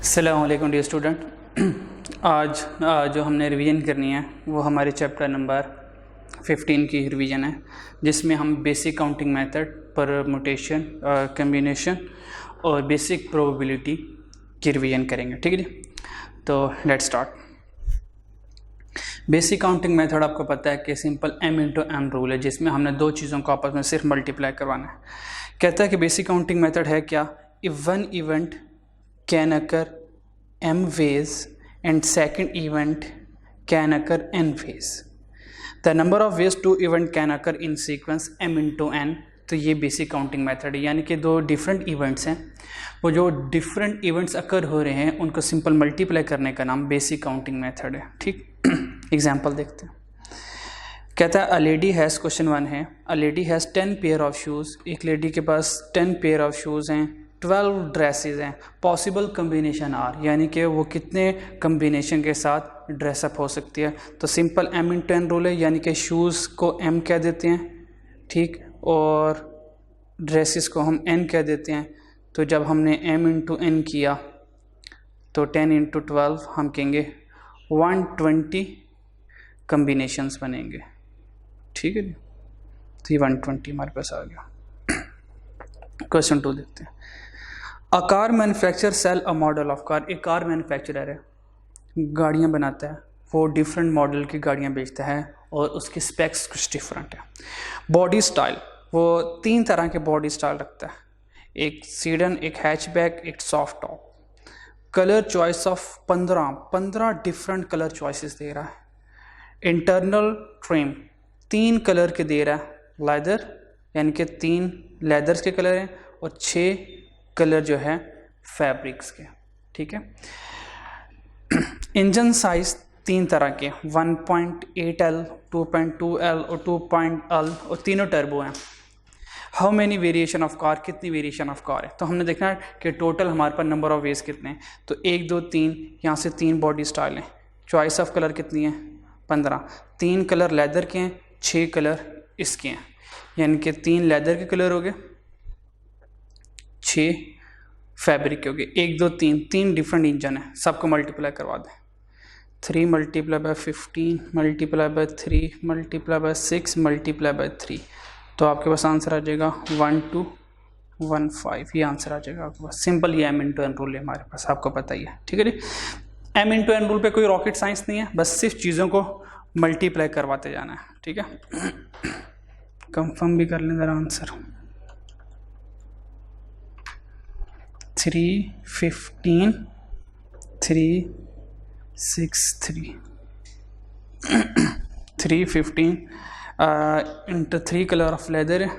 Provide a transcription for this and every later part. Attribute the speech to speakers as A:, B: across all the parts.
A: अस्सलामुअलैकुम dear student. आज जो हमने रिवीजन करनी है वो हमारे चैप्टर नंबर 15 की रिवीजन है, जिसमें हम basic counting method, permutation, combination और बेसिक प्रोबेबिलिटी की रिवीजन करेंगे। ठीक है जी, तो let's start. Basic counting method आपको पता है कि simple m into M rule है, जिसमें हमने दो चीज़ों को आपस में सिर्फ मल्टीप्लाई करवाना है। कहता है कि बेसिक काउंटिंग मेथड है क्या, if one event can occur m ways and second event can occur n ways. The number of ways two event can occur in sequence m into n. तो ये basic counting method है, यानी कि दो different events हैं, वो जो different events अकर हो रहे हैं उनको सिंपल मल्टीप्लाई करने का नाम बेसिक काउंटिंग मेथड है। ठीक, एग्जाम्पल देखते हैं। कहता है अ लेडी हैज़, क्वेश्चन 1 है, a lady has 10 pair of shoes. एक लेडी के पास 10 पेयर ऑफ शूज़ हैं, 12 ड्रेसेस हैं, पॉसिबल कम्बिनेशन आर, यानी कि वो कितने कम्बिनेशन के साथ ड्रेसअप हो सकती है। तो simple m into N rule है, यानी कि शूज़ को m कह देते हैं, ठीक, और ड्रेसेस को हम n कह देते हैं। तो जब हमने m इंटू एन किया तो 10 इंटू 12 हम कहेंगे 120 कम्बिनेशंस बनेंगे। ठीक है जी, तो ये 120 हमारे पास आ गया। क्वेश्चन 2 देखते हैं। A car manufacture sell a model of car. एक कार मैन्युफैक्चरर है, गाड़ियाँ बनाता है, वो डिफरेंट मॉडल की गाड़ियाँ बेचता है और उसके स्पेक्स कुछ डिफरेंट है। बॉडी स्टाइल, वो 3 तरह के बॉडी स्टाइल रखता है, एक सीडन, एक हैचबैक, एक soft top. Colour choice of 15 different colour choices दे रहा है। इंटरनल ट्रिम 3 कलर के दे रहा है, लेदर यानी कि 3 लेदर्स के कलर हैं और 6 कलर जो है फैब्रिक्स के। ठीक है। इंजन साइज 3 तरह के, 1.8L, 2.2L और 2.L, और तीनों टर्बो हैं। How many variation of car, कितनी वेरिएशन ऑफ कार है। तो हमने देखना है कि टोटल हमारे पास नंबर ऑफ वेज कितने हैं। तो 1 2 3, यहाँ से 3 बॉडी स्टाइल हैं। चॉइस ऑफ कलर कितनी है, 15। 3 कलर लेदर के हैं, 6 कलर इसके हैं, यानी कि 3 लेदर के कलर हो गए, 6 फैब्रिक के हो गए। 1 2 3 डिफरेंट इंजन है, सबको मल्टीप्लाई करवा दें। 3 multiply bye 15 multiply by 3 multiply bye 6 multiply by 3, तो आपके पास आंसर आ जाएगा 1215। ये आंसर आ जाएगा आपके पास। सिंपल ये m इंटू एन रूल है हमारे पास, आपको पता ही है। ठीक है जी, m इंटू एन रूल पे कोई रॉकेट साइंस नहीं है, बस सिर्फ चीज़ों को मल्टीप्लाई करवाते जाना है। ठीक है, कंफर्म भी कर लें ज़रा answer. 3 15 3 6 3 3 15 into 3 colour of leather,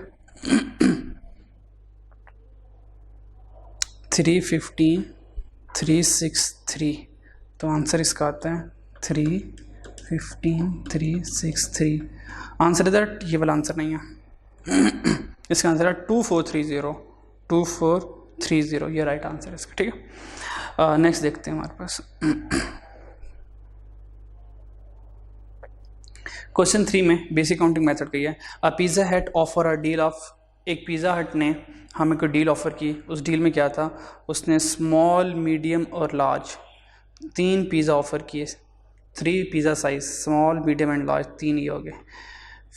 A: 3 15 3 6 3, तो आंसर इसका आता है 3 15 3 6 3। आंसर इधर ये वाला आंसर नहीं है, इसका आंसर है 2430 2430, ये राइट आंसर है इसका। ठीक है, नेक्स्ट देखते हैं हमारे पास। क्वेश्चन 3 में बेसिक काउंटिंग मेथड का है। अ पिज़्ज़ा हट ऑफर अ डील ऑफ, एक पिज़्ज़ा हट ने हमें कोई डील ऑफर की। उस डील में क्या था, उसने स्मॉल, मीडियम और लार्ज 3 पिज़्ज़ा ऑफर किए। 3 pizza size, small, medium and large, 3 ये हो गए।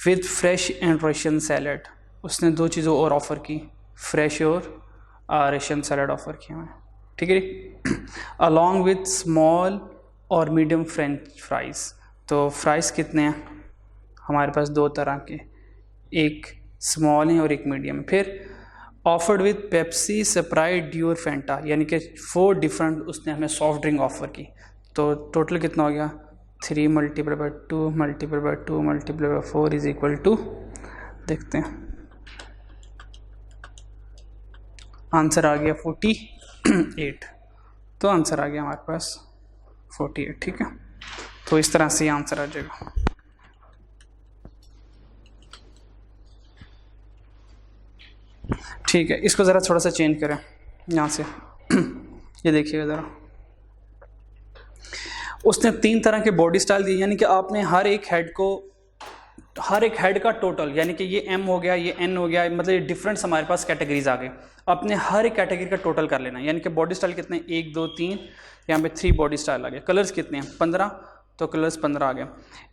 A: With fresh and Russian salad, उसने 2 चीज़ों और ऑफ़र की, फ्रेश और रशियन सैलड ऑफ़र किया है। ठीक है, अलॉन्ग विथ स्मॉल और मीडियम फ्रेंच फ्राइज़। तो फ्राइज़ कितने हैं हमारे पास, 2 तरह के, एक स्मॉल है और एक मीडियम। फिर offered with Pepsi, Sprite, due और फैंटा, यानी कि 4 डिफरेंट उसने हमें सॉफ्ट ड्रिंक ऑफ़र की। तो टोटल कितना हो गया, 3 multiply by 2 multiply by 2 multiply by 4 is equal to, देखते हैं आंसर आ गया 48। तो आंसर आ गया हमारे पास 48। ठीक है, तो इस तरह से ये आंसर आ जाएगा। ठीक है, इसको ज़रा थोड़ा सा चेंज करें यहाँ से। ये देखिएगा ज़रा, उसने 3 तरह के बॉडी स्टाइल दिए, यानी कि आपने हर एक हेड का टोटल, यानी कि ये m हो गया, ये n हो गया, मतलब ये डिफरेंट्स हमारे पास कैटेगरीज आ गए। अपने हर एक कैटेगरी का टोटल कर लेना, यानी कि बॉडी स्टाइल कितने, 1 2 3, यहाँ पे 3 बॉडी स्टाइल आ गए। कलर्स कितने हैं, 15, तो कलर्स 15 आ गए।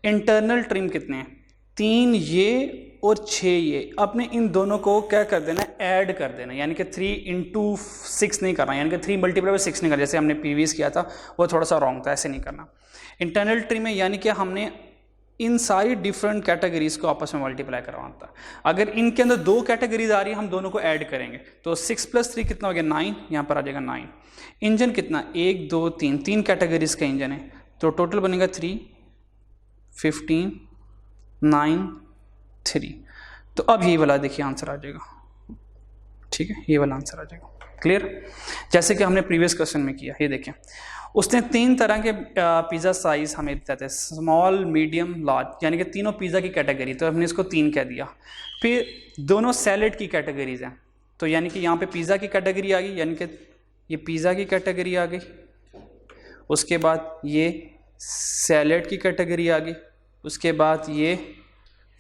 A: इंटरनल ट्रिम कितने हैं, 3 ये और 6 ये। अपने इन दोनों को क्या कर देना, ऐड कर देना, यानी कि 3 × 6 नहीं करना, यानी कि 3 × 6 नहीं करना, जैसे हमने प्रीवियस किया था वो थोड़ा सा रॉन्ग था, ऐसे नहीं करना। इंटरनल ट्रिम में यानी कि हमने इन सारी डिफरेंट कैटेगरीज को आपस में मल्टीप्लाई करवाना था। अगर इनके अंदर 2 कैटेगरीज आ रही है, हम दोनों को ऐड करेंगे, तो 6 + 3 कितना हो गया, 9, यहाँ पर आ जाएगा 9। इंजन कितना, 1 2 3, 3 कैटेगरीज का इंजन है, तो टोटल बनेगा 3 15 9 3। तो अब ये वाला देखिए आंसर आ जाएगा, ठीक है, ये वाला आंसर आ जाएगा। क्लियर, जैसे कि हमने प्रीवियस क्वेश्चन में किया। ये देखें, उसने 3 तरह के पिज़्ज़ा साइज हमें दिए थे, स्मॉल मीडियम लार्ज, यानी कि तीनों पिज़्ज़ा की कैटेगरी, तो हमने इसको 3 कह दिया। फिर दोनों सैलेड की कैटेगरीज हैं, तो यानी कि यहाँ पे पिज़्ज़ा की कैटेगरी आ गई, यानी कि ये पिज़्ज़ा की कैटेगरी आ गई, उसके बाद ये सैलेड की कैटेगरी आ गई, उसके बाद ये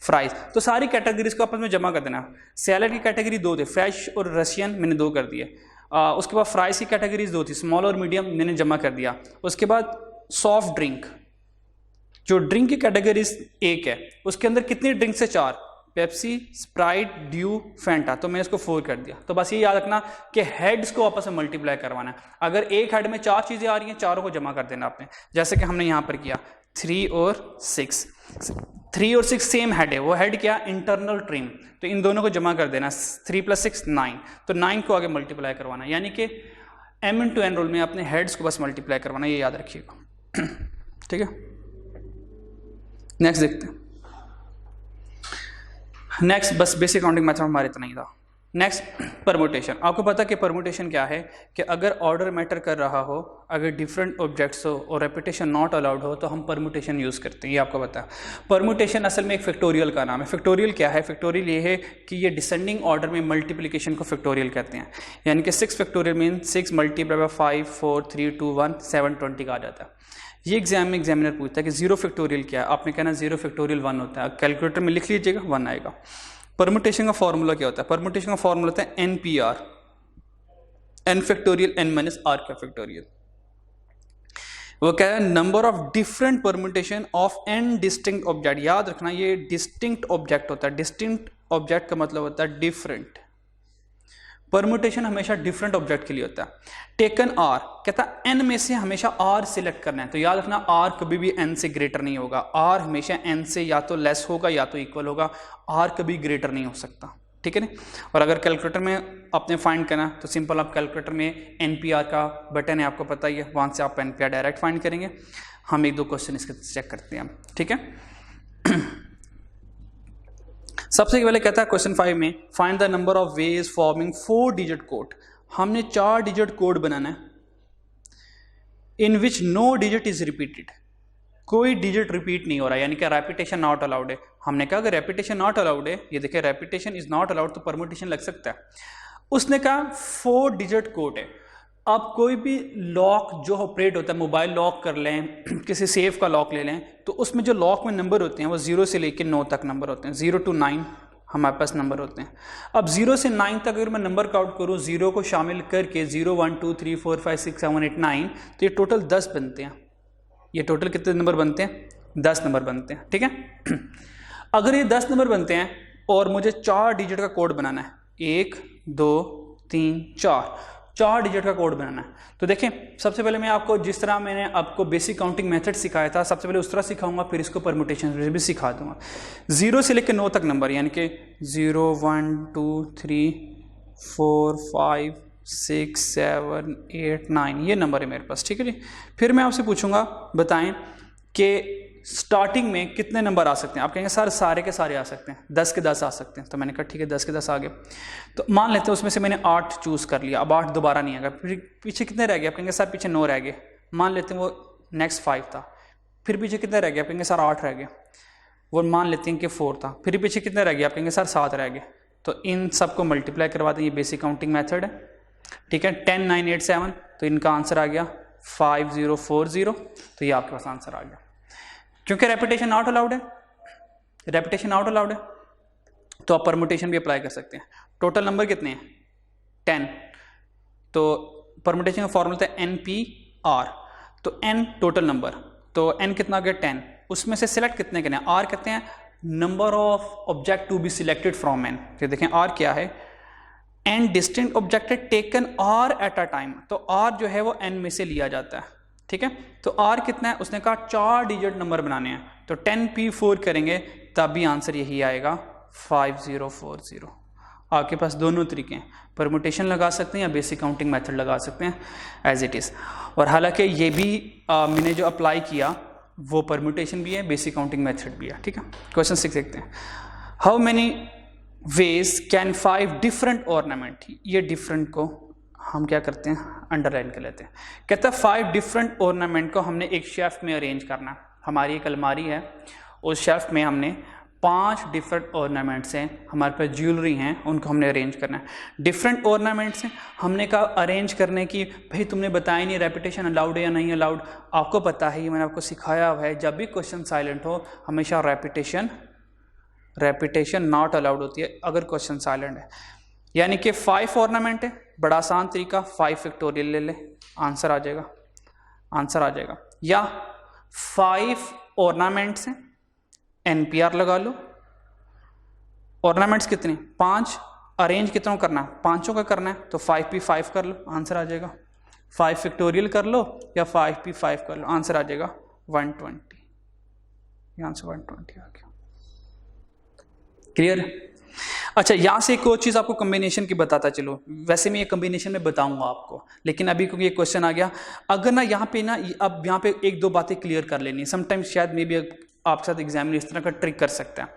A: फ्राइज। तो सारी कैटेगरीज को आपस में जमा कर देना। सैलेड की कैटेगरी 2 थे, फ्रेश और रशियन, मैंने 2 कर दिए। उसके बाद फ्राइज की कैटेगरीज 2 थी, स्मॉल और मीडियम, मैंने जमा कर दिया। उसके बाद सॉफ्ट ड्रिंक, जो ड्रिंक की कैटेगरीज 1 है, उसके अंदर कितनी ड्रिंक्स है, 4, पेप्सी, स्प्राइट, ड्यू, फैंटा, तो मैंने इसको 4 कर दिया। तो बस ये याद रखना कि हेड्स को आपस में मल्टीप्लाई करवाना है। अगर एक हेड में 4 चीज़ें आ रही हैं, चारों को जमा कर देना आपने, जैसे कि हमने यहाँ पर किया 3 और 6। 3 और 6 सेम हेड है, वो हेड क्या, इंटरनल ट्रिम, तो इन दोनों को जमा कर देना, 3 + 6 9, तो 9 को आगे मल्टीप्लाई करवाना, यानी कि M×N रूल में अपने हेड्स को बस मल्टीप्लाई करवाना, ये याद रखिएगा। ठीक है, नेक्स्ट देखते हैं। नेक्स्ट बस बेसिक काउंटिंग मेथड हमारे इतना ही था। Next permutation. आपको पता है कि परमुटेशन क्या है, कि अगर ऑर्डर मैटर कर रहा हो, अगर डिफरेंट ऑब्जेक्ट्स हो और रेपिटेशन नॉट अलाउड हो, तो हम परमुटेशन यूज़ करते हैं। ये आपको पता है। परमुटेशन असल में एक फैक्टोरियल का नाम है। फैक्टोरियल क्या है, फैक्टोरियल ये है कि ये डिसेंडिंग ऑर्डर में मल्टीप्लिकेशन को फैक्टोरियल कहते हैं, यानी कि 6 फैक्टोरियल मीन 6 × 5 4 3 2 1 7 20 का आ जाता है। ये एग्जाम में एग्जामिनर पूछता है कि 0 फैक्टोरियल क्या है, आपने कहना 0 फैक्टोरियल 1 होता है, कैलकुलेटर में लिख लीजिएगा 1 आएगा। परमुटेशन का फॉर्मूला क्या होता है, परमुटेशन का फॉर्मूला होता है NPR, n factorial n - r का फैक्टोरियल। वो क्या है, number of different permutation of n distinct object. याद रखना ये डिस्टिंक्ट ऑब्जेक्ट होता है, डिस्टिंक्ट ऑब्जेक्ट का मतलब होता है डिफरेंट। परमुटेशन हमेशा डिफरेंट ऑब्जेक्ट के लिए होता है। टेकन R कहता है n में से हमेशा R सिलेक्ट करना है, तो याद रखना R कभी भी n से ग्रेटर नहीं होगा, R हमेशा n से या तो लेस होगा या तो इक्वल होगा, R कभी ग्रेटर नहीं हो सकता, ठीक है ना। और अगर कैलकुलेटर में आपने फाइंड करना तो सिंपल, आप कैलकुलेटर में NPR का बटन है, आपको पता ही है, वहाँ से आप NPR डायरेक्ट फाइंड करेंगे। हम 1-2 क्वेश्चन इसके चेक करते हैं, ठीक है। सबसे पहले कहता है क्वेश्चन 5 में, find the number of ways forming 4 digit code. हमने 4 डिजिट कोड बनाना है, in which no digit is repeated, कोई डिजिट रिपीट नहीं हो रहा, यानी कि रेपिटेशन नॉट अलाउड है। हमने कहा अगर रेपिटेशन नॉट अलाउड है, ये देखिए रेपिटेशन इज नॉट अलाउड, तो परमुटेशन लग सकता है। उसने कहा 4 डिजिट कोड है। अब कोई भी लॉक जो ऑपरेट होता है, मोबाइल लॉक कर लें, किसी सेफ का लॉक ले लें, तो उसमें जो लॉक में नंबर होते हैं वो 0 से लेकर 9 तक नंबर होते हैं, 0 to 9 हमारे पास नंबर होते हैं। अब 0 से 9 तक अगर मैं नंबर काउंट करूँ, 0 को शामिल करके 0 1 2 3 4 5 6 7 8 9, तो ये टोटल 10 बनते हैं। ये टोटल कितने नंबर बनते हैं, 10 नंबर बनते हैं, ठीक है। अगर ये 10 नंबर बनते हैं और मुझे 4 डिजिट का कोड बनाना है, 1 2 3 4 डिजिट का कोड बनाना है, तो देखें सबसे पहले मैं आपको, जिस तरह मैंने आपको बेसिक काउंटिंग मेथड सिखाया था, सबसे पहले उस तरह सिखाऊंगा, फिर इसको परमुटेशन भी सिखा दूंगा। 0 से लेकर 9 तक नंबर, यानी कि 0 1 2 3 4 5 6 7 8 9, ये नंबर है मेरे पास, ठीक है जी। फिर मैं आपसे पूछूंगा, बताएं कि स्टार्टिंग में कितने नंबर आ सकते हैं। आप कहेंगे सर सारे के सारे आ सकते हैं, 10 के 10 आ सकते हैं, तो मैंने कहा ठीक है 10 के 10 आ गए। तो मान लेते हैं उसमें से मैंने 8 चूज़ कर लिया, अब 8 दोबारा नहीं आएगा, फिर पीछे कितने रह गए, आप कहेंगे सर पीछे 9 रह गए। मान लेते हैं वो नेक्स्ट 5 था, फिर पीछे कितने रह गए, आप कहेंगे सर 8 रह गए। वो मान लेते हैं कि 4 था, फिर पीछे कितने रह गए, आप कहेंगे सर 7 रह गए। तो इन सबको मल्टीप्लाई करवा दें, ये बेसिक काउंटिंग मैथड है, ठीक है। 10 9 8 7, तो इनका आंसर आ गया 5040, तो ये आपके पास आंसर आ गया। क्योंकि रेपिटेशन नॉट अलाउड है, रेपिटेशन नॉट अलाउड है, तो आप परमुटेशन भी अप्लाई कर सकते हैं। टोटल नंबर कितने हैं, 10, तो परमुटेशन का फॉर्मूला था NP/R, तो n टोटल नंबर, तो n कितना आ गया 10, उसमें से सिलेक्ट कितने करने हैं, R कहते हैं number of object to be selected from n। तो देखें R क्या है, n distinct object taken R at a time, तो R जो है वो n में से लिया जाता है, ठीक है। तो R कितना है, उसने कहा 4 डिजिट नंबर बनाने हैं, तो 10p4 करेंगे तब भी आंसर यही आएगा 5040। आपके पास दोनों तरीके हैं, परमुटेशन लगा सकते हैं या बेसिक काउंटिंग मेथड लगा सकते हैं एज इट इज़। और हालांकि ये भी मैंने जो अप्लाई किया वो परमुटेशन भी है, बेसिक काउंटिंग मेथड भी है, ठीक है। क्वेश्चन 6 देखते हैं, how many ways can 5 different ornament, ये डिफरेंट को हम क्या करते हैं अंडरलाइन कर लेते हैं। कहता है 5 डिफरेंट ऑर्नामेंट को हमने एक शेल्फ में अरेंज करना है। हमारी एक अलमारी है, उस शेल्फ में हमने 5 डिफरेंट ऑर्नामेंट्स हैं, हमारे पास ज्वेलरी हैं, उनको हमने अरेंज करना है। डिफरेंट ऑर्नामेंट्स हैं, हमने कहा अरेंज करने की, भाई तुमने बताया नहीं रेपिटेशन अलाउड है या नहीं अलाउड, आपको पता है, मैंने आपको सिखाया हुआ है, जब भी क्वेश्चन साइलेंट हो हमेशा रेपिटेशन नॉट अलाउड होती है अगर क्वेश्चन साइलेंट है। यानी कि 5 ऑर्नामेंट है, बड़ा आसान तरीका 5 फैक्टोरियल ले ले, आंसर आ जाएगा। या 5 ऑर्नामेंट्स हैं, NPR लगा लो। ऑर्नामेंट्स कितने, 5, अरेंज कितनों करना है, 5 का करना है, तो 5p5 कर लो, आंसर आ जाएगा। 5 फैक्टोरियल कर लो या 5p5 कर लो, आंसर आ जाएगा 120। ये आंसर 120 आ गया। क्लियर? अच्छा, यहाँ से एक और चीज़ आपको कम्बिनेशन की बताता चलो, वैसे मैं ये कम्बिनेशन में बताऊंगा आपको, लेकिन अभी क्योंकि ये क्वेश्चन आ गया, अगर ना यहाँ पे ना, अब यहाँ पे 1-2 बातें क्लियर कर लेनी, समटाइम्स शायद मे भी आपके साथ एग्जामिनर इस तरह का ट्रिक कर सकता है।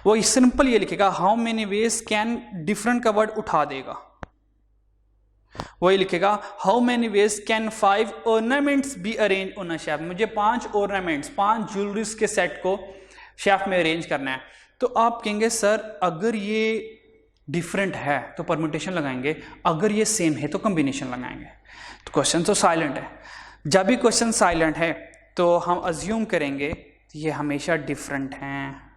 A: वो सिंपल ये लिखेगा, how many ways can, different का वर्ड उठा देगा, वही लिखेगा how many ways can 5 ornaments be arrange on a shelf. मुझे 5 ऑर्नामेंट्स, 5 ज्वेलरीज के सेट को शेल्फ में अरेंज करना है। तो आप कहेंगे सर अगर ये डिफरेंट है तो परम्यूटेशन लगाएंगे, अगर ये सेम है तो कॉम्बिनेशन लगाएंगे। तो क्वेश्चन तो साइलेंट है, जब भी क्वेश्चन साइलेंट है तो हम अज्यूम करेंगे ये हमेशा डिफरेंट हैं,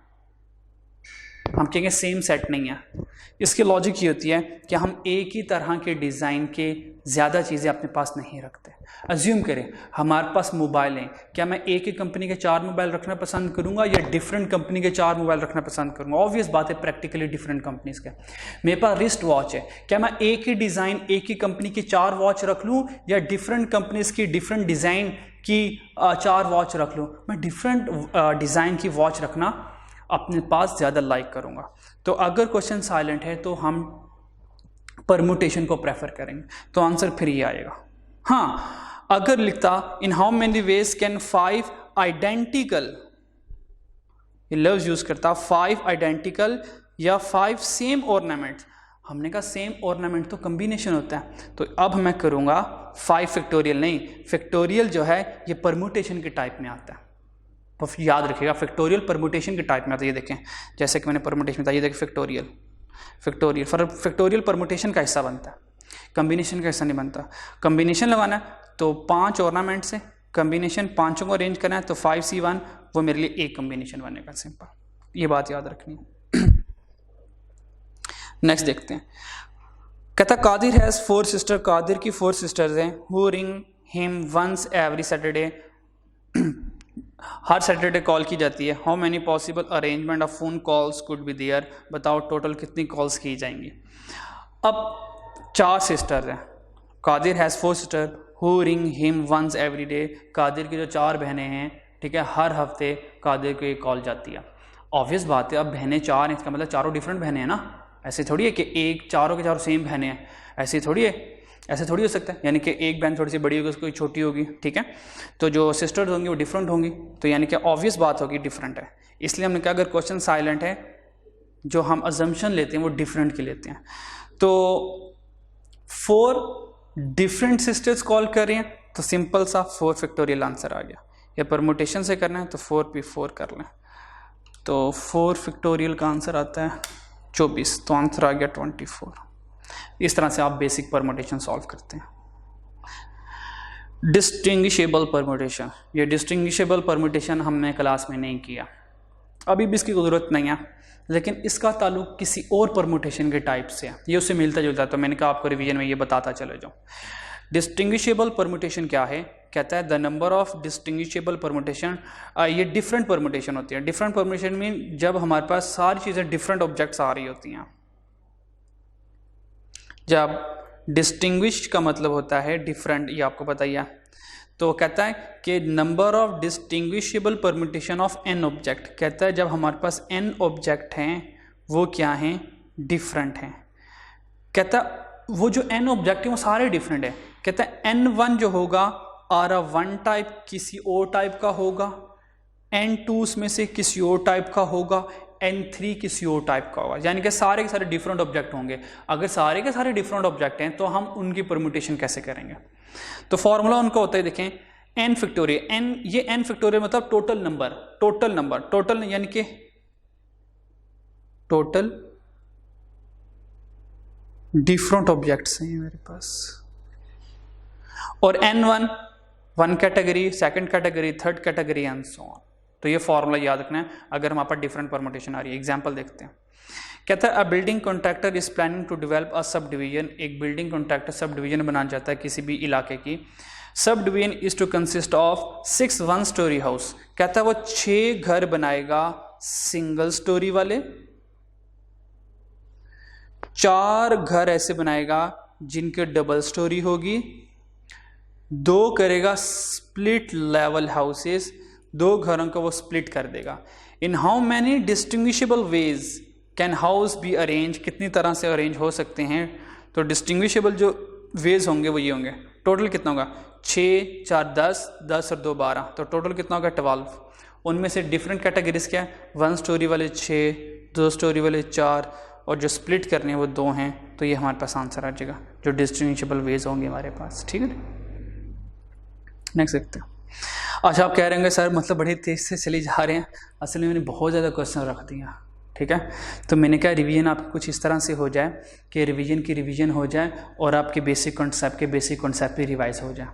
A: हम कहेंगे सेम सेट नहीं है। इसकी लॉजिक ये होती है कि हम एक ही तरह के डिज़ाइन के ज़्यादा चीज़ें अपने पास नहीं रखते। अज्यूम करें हमारे पास मोबाइल हैं, क्या मैं एक ही कंपनी के 4 मोबाइल रखना पसंद करूंगा या डिफरेंट कंपनी के 4 मोबाइल रखना पसंद करूंगा? ऑब्वियस बात है, प्रैक्टिकली डिफरेंट कंपनीज के। मेरे पास रिस्ट वॉच है, क्या मैं एक ही डिज़ाइन एक ही कंपनी की 4 वॉच रख लूँ या डिफरेंट कंपनीज की डिफरेंट डिज़ाइन की 4 वॉच रख लूँ? मैं डिफरेंट डिज़ाइन की वॉच रखना अपने पास ज़्यादा लाइक करूँगा। तो अगर क्वेश्चन साइलेंट है तो हम परम्यूटेशन को प्रेफर करेंगे, तो आंसर फिर ये आएगा। हाँ, अगर लिखता इन how many ways can 5 identical, ये लफ्ज यूज करता 5 आइडेंटिकल या 5 सेम ऑर्नामेंट्स, हमने कहा सेम ऑर्नामेंट तो कॉम्बिनेशन होता है, तो अब मैं करूँगा 5 फैक्टोरियल नहीं, फैक्टोरियल जो है ये परम्यूटेशन के टाइप में आता है। तो याद रखिएगा फैक्टोरियल परम्यूटेशन के टाइप में आता है। ये देखें जैसे कि मैंने परम्यूटेशन बताया, ये देखें फैक्टोरियल परम्यूटेशन का हिस्सा बनता है, कॉम्बिनेशन का हिस्सा नहीं बनता। कॉम्बिनेशन लगाना है तो 5 ऑर्नामेंट से कॉम्बिनेशन 5 को अरेंज करना है, तो 5C1 वो मेरे लिए एक कॉम्बिनेशन बनेगा, सिंपल, ये बात याद रखनी है। नेक्स्ट देखते हैं, कहता कादिर हैज़ 4 सिस्टर, कादिर की 4 सिस्टर्स हैं, who ring him once every Saturday, हर सैटरडे कॉल की जाती है। How many possible arrangement of phone calls could be there, बताओ टोटल कितनी कॉल्स की जाएंगी। अब 4 सिस्टर्स हैं, Qadir has 4 sister who ring him once every day, Qadir की जो 4 बहनें हैं, ठीक है, हर हफ्ते कादिर को एक कॉल जाती है। ऑब्वियस बात है, अब बहनें 4 हैं, इसका मतलब चारों डिफरेंट बहनें हैं ना, ऐसे थोड़ी है कि एक चारों के चारों सेम बहनें हैं, ऐसे थोड़ी है, ऐसे थोड़ी हो सकता है। यानी कि एक बहन थोड़ी सी बड़ी होगी, उसको छोटी होगी, ठीक है, तो जो सिस्टर्स होंगी वो डिफरेंट होंगी, तो यानी कि ऑब्वियस बात होगी डिफरेंट है। इसलिए हमने कहा अगर क्वेश्चन साइलेंट है, जो हम अजम्पशन लेते हैं वो डिफरेंट के लेते हैं। तो 4 डिफरेंट सिस्टर्स कॉल कर रही हैं, तो सिंपल सा 4 फैक्टोरियल आंसर आ गया। या परम्यूटेशन से करना है तो 4p4 कर लें, तो 4 फैक्टोरियल का आंसर आता है 24, तो आंसर आ गया 24। इस तरह से आप बेसिक परम्यूटेशन सॉल्व करते हैं। डिस्टिंग्विशेबल परम्यूटेशन, ये डिस्टिंग्विशेबल परम्यूटेशन हमने क्लास में नहीं किया, अभी भी इसकी ज़रूरत नहीं है, लेकिन इसका ताल्लुक किसी और परमुटेशन के टाइप से है, ये उससे मिलता जुलता है, तो मैंने कहा आपको रिवीजन में ये बताता चले जाऊँ। डिस्टिंग्विशेबल परमुटेशन क्या है? कहता है the number of distinguishable permutation, ये डिफरेंट परमुटेशन होती है। डिफरेंट परमुटेशन में जब हमारे पास सारी चीज़ें डिफरेंट ऑब्जेक्ट्स आ रही होती हैं। जब डिस्टिंग्विश का मतलब होता है डिफरेंट, ये आपको पता ही है। तो कहता है कि number of distinguishable permutation of an object, कहता है जब हमारे पास एन ऑब्जेक्ट हैं वो क्या हैं? डिफरेंट हैं। कहता है वो जो एन ऑब्जेक्ट है वो सारे डिफरेंट है। कहता है N1 जो होगा R1 टाइप किसी और टाइप का होगा, N2 उसमें से किसी और टाइप का होगा, N3 किसी और टाइप का होगा, यानी कि सारे के सारे डिफरेंट ऑब्जेक्ट होंगे। अगर सारे के सारे डिफरेंट ऑब्जेक्ट हैं तो हम उनकी परम्यूटेशन कैसे करेंगे? तो फॉर्मूला उनका होता है, देखें, n फैक्टोरियल, n ये n फैक्टोरियल मतलब टोटल नंबर, टोटल यानी कि टोटल डिफरेंट ऑब्जेक्ट्स हैं मेरे पास, और n1 one category, second category, third category and so on. तो ये फॉर्मूला याद रखना है अगर हमारे पास डिफरेंट परमुटेशन आ रही है। एग्जांपल देखते हैं। कहता है a building contractor is planning to develop a subdivision, एक बिल्डिंग कॉन्ट्रैक्टर सब डिवीजन बनाना चाहता है किसी भी इलाके की। Subdivision is to consist of 6 one storey house, कहता है वो 6 घर बनाएगा सिंगल स्टोरी वाले, 4 घर ऐसे बनाएगा जिनके डबल स्टोरी होगी, 2 करेगा स्प्लिट लेवल हाउसेस, 2 घरों को वो स्प्लिट कर देगा। In how many distinguishable veg can house be arrange, कितनी तरह से अरेंज हो सकते हैं? तो डिस्टिंग्विशेबल जो वेज होंगे वो ये होंगे। टोटल कितना होगा? 6 4 10, 10 और 2 12, तो टोटल कितना होगा? 12। उनमें से डिफरेंट कैटेगरीज क्या है? 1 स्टोरी वाले 6, 2 स्टोरी वाले 4, और जो स्प्लिट करने हैं वो 2 हैं। तो ये हमारे पास आंसर आ जाएगा जो डिस्टिंग्विशेबल वेज होंगे हमारे पास। ठीक है, नेक्स्ट देखते हैं। अच्छा, आप कह रहे होंगे सर मतलब बड़ी तेज से चली जा रहे हैं, असल में मैंने बहुत ज़्यादा क्वेश्चन रख दिया। ठीक है, तो मैंने कहा रिवीजन आपकी कुछ इस तरह से हो जाए कि रिवीजन की रिवीजन हो जाए और आपके बेसिक कॉन्सेप्ट भी रिवाइज हो जाए।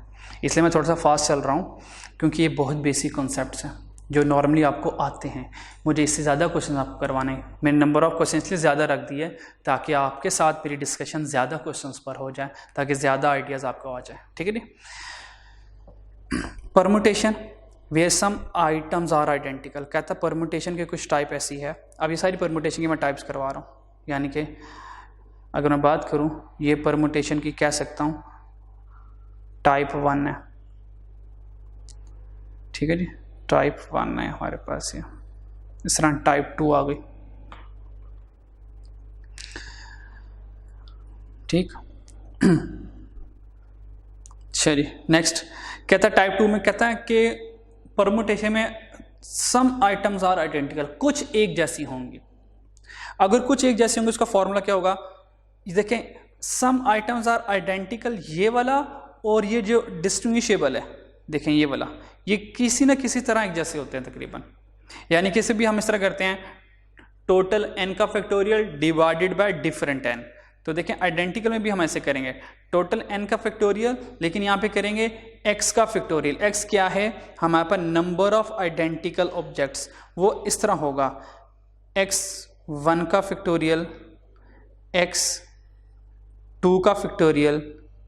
A: इसलिए मैं थोड़ा सा फास्ट चल रहा हूँ क्योंकि ये बहुत बेसिक कॉन्सेप्ट्स हैं जो नॉर्मली आपको आते हैं। मुझे इससे ज़्यादा क्वेश्चन आपको करवाने हैं। मैंने नंबर ऑफ क्वेश्चन इसलिए ज़्यादा रख दिए ताकि आपके साथ मेरी डिस्कशन ज़्यादा क्वेश्चन पर हो जाए, ताकि ज़्यादा आइडियाज़ आपको आ जाए। ठीक है जी। Permutation where some items are identical, कहता है परमुटेशन के कुछ टाइप ऐसी है। अब ये सारी परमुटेशन की मैं टाइप्स करवा रहा हूँ, यानी कि अगर मैं बात करूँ ये परमुटेशन की कह सकता हूँ टाइप 1 है। ठीक है जी, टाइप 1 है हमारे पास। ये इस तरह टाइप 2 आ गई। ठीक, चलिए नेक्स्ट। कहता है टाइप 2 में कहता है कि परमुटेशन में सम आइटम्स आर आइडेंटिकल, कुछ एक जैसी होंगी। अगर कुछ एक जैसी होंगी उसका फॉर्मूला क्या होगा? देखें, सम आइटम्स आर आइडेंटिकल, ये वाला और ये जो डिस्टिंग्विशेबल है, देखें ये वाला, ये किसी ना किसी तरह एक जैसे होते हैं तकरीबन। यानी किसी भी हम इस तरह करते हैं टोटल n का factorial divided by different n। तो देखें आइडेंटिकल में भी हम ऐसे करेंगे टोटल n का फैक्टोरियल, लेकिन यहाँ पे करेंगे x का फैक्टोरियल। x क्या है? हमारे पास नंबर ऑफ आइडेंटिकल ऑब्जेक्ट्स, वो इस तरह होगा x1 का फैक्टोरियल, x2 का फैक्टोरियल,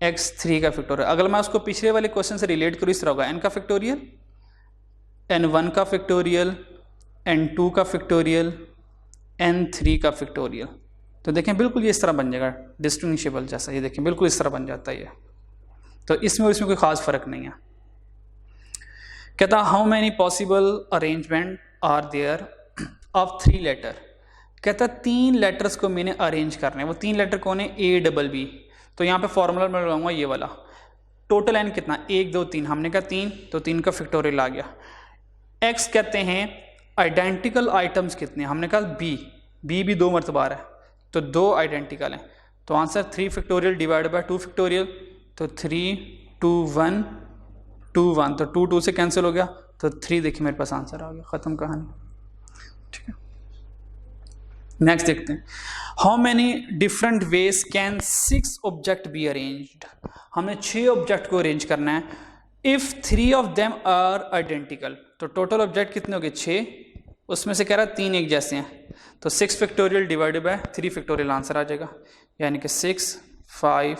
A: x3 का फैक्टोरियल। अगर मैं उसको पिछले वाले क्वेश्चन से रिलेट करूँ इस तरह होगा n का फैक्टोरियल, n1 का फैक्टोरियल, n2 का फैक्टोरियल, n3 का फैक्टोरियल। तो देखें बिल्कुल ये इस तरह बन जाएगा डिस्टिंग्विशेबल जैसा, ये देखें बिल्कुल इस तरह बन जाता है ये। तो इसमें और इसमें कोई खास फर्क नहीं है। कहता how many possible arrangement are there of 3 letter, कहता 3 लेटर्स को मैंने अरेंज करना है। वो 3 लेटर कौन है? A, तो यहाँ पे फॉर्मूला मैं लगाऊंगा ये वाला। टोटल n कितना? 1 2 3, हमने कहा 3, तो 3 का फैक्टोरियल आ गया। x कहते हैं आइडेंटिकल आइटम्स कितने? हमने कहा b भी 2 मरतबा है, तो 2 आइडेंटिकल हैं। तो answer 3 factorial divide by 2 factorial, तो 3 2 1 2 1, तो 2 2 से कैंसिल हो गया, तो 3 देखिए मेरे पास आंसर आ गया, ख़त्म कहानी। ठीक है, नेक्स्ट देखते हैं। How many different ways can 6 object be arranged, हमें 6 ऑब्जेक्ट को अरेंज करना है। If 3 of them are identical, तो टोटल ऑब्जेक्ट कितने हो गए? 6, उसमें से कह रहा है 3 एक जैसे हैं, तो 6 factorial divided by 3 factorial answer आ जाएगा, यानी कि 6 5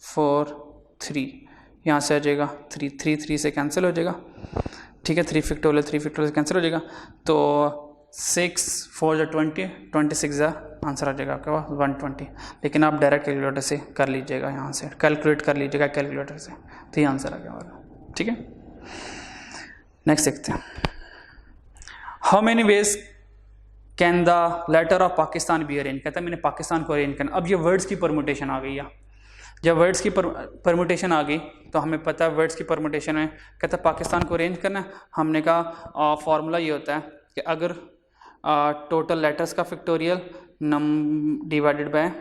A: 4 3, यहाँ से आ जाएगा 3 3 3 से कैंसिल हो जाएगा, ठीक है, 3 फैक्टोरियल से कैंसिल हो जाएगा, तो 6 4 जा 20, 26 जा आंसर आ जाएगा आपके पास 120। लेकिन आप डायरेक्ट कैलकुलेटर से कर लीजिएगा, यहाँ से कैलकुलेट कर लीजिएगा कैलकुलेटर से, तो ये आंसर आ गया हमारा, ठीक है। नेक्स्ट देखते हैं, how many ways can the letter of Pakistan be arrange, कहता है मैंने पाकिस्तान को अरेंज करना। अब ये वर्ड्स की परमुटेशन आ गई है, जब वर्ड्स की परमुटेशन आ गई तो हमें पता है वर्ड्स की परमुटेशन में कहता है पाकिस्तान को अरेंज करना है। हमने कहा फॉर्मूला ये होता है कि अगर टोटल लेटर्स का फैक्टोरियल नम डिवाइडेड बाय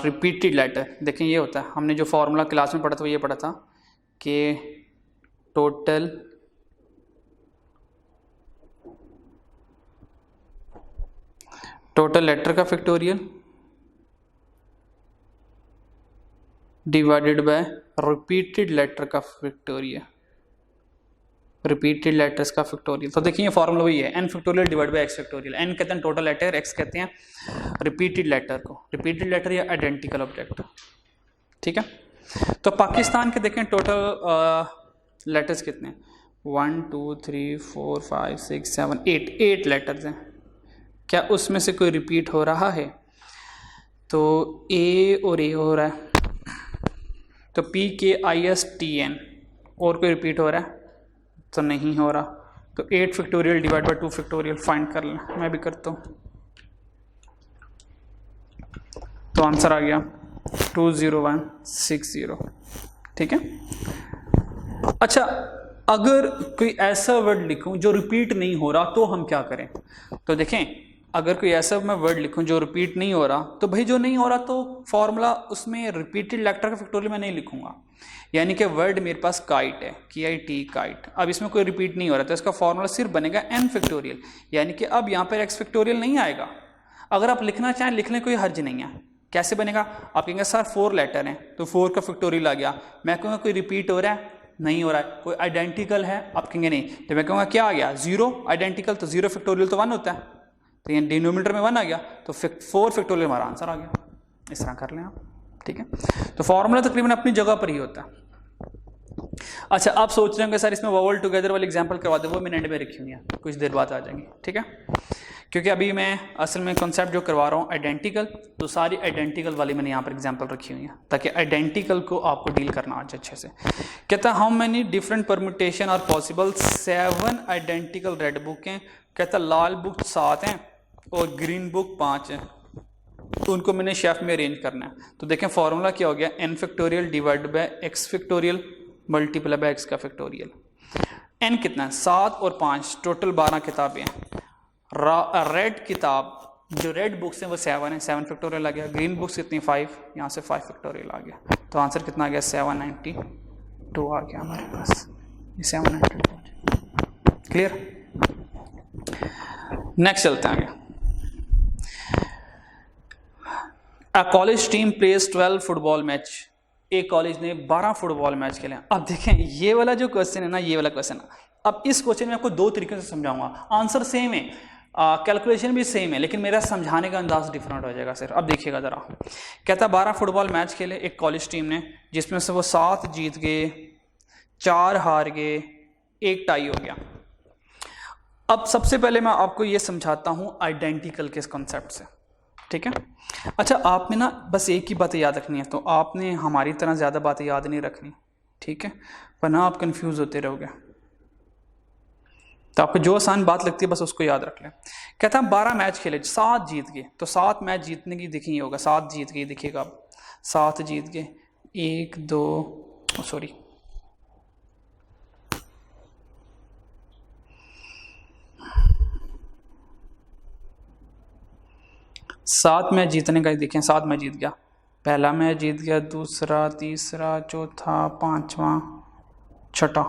A: रिपीटेड लेटर, देखें ये होता है, हमने जो फॉर्मूला क्लास में पढ़ा था वो ये पढ़ा था कि टोटल लेटर का factorial divided by repeated letter का फैक्टोरियल, रिपीटेड लेटर्स का फैक्टोरियल। तो देखिए ये फॉर्मूला वही है, n factorial divide by x factorial. n कहते हैं टोटल लेटर, x कहते हैं रिपीटेड लेटर को, रिपीटेड लेटर या आइडेंटिकल ऑब्जेक्ट, ठीक है। तो पाकिस्तान के देखें टोटल लेटर्स कितने हैं, 1 2 3 4 5 6 7 8 लेटर्स हैं। क्या उसमें से कोई रिपीट हो रहा है, तो ए और ए हो रहा है, तो PKISTN, और कोई रिपीट हो रहा है तो नहीं हो रहा, तो 8 factorial divide by 2 factorial find कर लें, मैं भी करता हूँ, तो आंसर आ गया 20160, ठीक है। अच्छा, अगर कोई ऐसा वर्ड लिखूं जो रिपीट नहीं हो रहा तो हम क्या करें, तो देखें अगर कोई ऐसा मैं वर्ड लिखूं जो रिपीट नहीं हो रहा, तो भाई जो नहीं हो रहा तो फॉर्मूला उसमें रिपीटेड लेटर का फैक्टोरियल मैं नहीं लिखूंगा, यानी कि वर्ड मेरे पास काइट है, KIT काइट, अब इसमें कोई रिपीट नहीं हो रहा तो इसका फॉर्मूला सिर्फ बनेगा n फैक्टोरियल, यानी कि अब यहाँ पर x फैक्टोरियल नहीं आएगा। अगर आप लिखना चाहें लिख लें, कोई हर्ज नहीं है। कैसे बनेगा, आप कहेंगे सर 4 लेटर हैं तो 4 का फैक्टोरियल आ गया, मैं कहूँगा कोई रिपीट हो रहा है, नहीं हो रहा है, कोई आइडेंटिकल है, आप कहेंगे नहीं, तो मैं कहूँगा क्या आ गया 0 आइडेंटिकल, तो 0 फैक्टोरियल तो 1 होता है, तो ये डिनोमिनेटर में 1 आ गया, तो 4 फैक्टोरियल हमारा आंसर आ गया। इस तरह कर लें आप, ठीक है। तो फॉर्मूला तकरीबन अपनी जगह पर ही होता है। अच्छा, आप सोच रहे होंगे सर इसमें वोवल टुगेदर वाली एग्जांपल करवा दे, वो मैंने एंड में रखी हुई है, कुछ देर बाद आ जाएंगी, ठीक है, क्योंकि अभी मैं असल में कॉन्सेप्ट जो करवा रहा हूँ आइडेंटिकल, तो सारी आइडेंटिकल वाली मैंने यहाँ पर एग्जांपल रखी हुई है ताकि आइडेंटिकल को आपको डील करना आज अच्छे से। कहता है how many different permutation are possible, 7 identical red book हैं, कहता लाल बुक 7 हैं और ग्रीन बुक 5 है, तो उनको मैंने शेफ में अरेंज करना है। तो देखें फॉर्मूला क्या हो गया, n factorial divide by x factorial multiply bye x का फैक्टोरियल। n कितना है 7 और 5, टोटल 12 किताबें हैं। रेड किताब जो रेड बुक्स हैं वो 7 है, 7 फैक्टोरियल आ गया। ग्रीन बुक्स कितनी 5, यहाँ से 5 फैक्टोरियल आ गया, तो आंसर कितना आ गया 792 आ गया हमारे पास, 792। क्लियर, नेक्स्ट चलते हैं आगे। A college team plays 12 football match, एक कॉलेज ने 12 फुटबॉल मैच खेले। अब देखें ये वाला जो क्वेश्चन है ना, ये वाला क्वेश्चन, अब इस क्वेश्चन में आपको 2 तरीके से समझाऊंगा, आंसर सेम है, कैलकुलेशन भी सेम है, लेकिन मेरा समझाने का अंदाज डिफरेंट हो जाएगा सर। अब देखिएगा जरा, कहता 12 फुटबॉल मैच खेले एक कॉलेज टीम ने, जिसमें से वो 7 जीत गए, 4 हार गए, 1 टाई हो गया। अब सबसे पहले मैं आपको ये समझाता हूँ आइडेंटिकल के कॉन्सेप्ट से, ठीक है। अच्छा, आपने ना बस एक ही बात याद रखनी है, तो आपने हमारी तरह ज़्यादा बातें याद नहीं रखनी, ठीक है, वरना आप कंफ्यूज होते रहोगे। तो आपको जो आसान बात लगती है बस उसको याद रख लें। कहता है 12 मैच खेले, 7 जीत गए, तो 7 मैच जीतने की देखिए होगा, 7 जीत गए, देखिएगा आप 7 जीत गए, 1 2 सॉरी 7 मैच जीतने का देखें, 7 मैच जीत गया, पहला मैच जीत गया, दूसरा, तीसरा, चौथा, 5वां, 6वां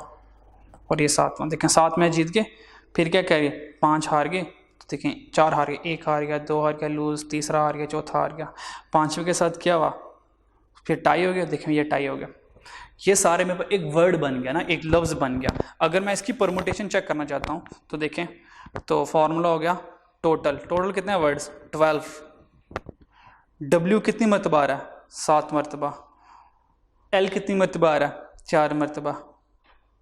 A: और ये 7वां। देखें 7 मैच जीत गए, फिर क्या करें 5 हार गए, तो देखें 4 हार गए, 1 हार गया, 2 हार गया, लूज, तीसरा हार गया, चौथा हार गया, 5वें के साथ क्या हुआ, फिर टाई हो गया, देखें ये टाई हो गया। ये सारे मेरे पास एक वर्ड बन गया ना, एक लफ्ज़ बन गया। अगर मैं इसकी परमुटेशन चेक करना चाहता हूँ तो देखें, तो फॉर्मूला हो गया टोटल, टोटल कितने हैं वर्ड्स 12, W कितनी मरतबा आ रहा है 7 मरतबा, L कितनी मरतबा आ रहा है 4 मरतबा,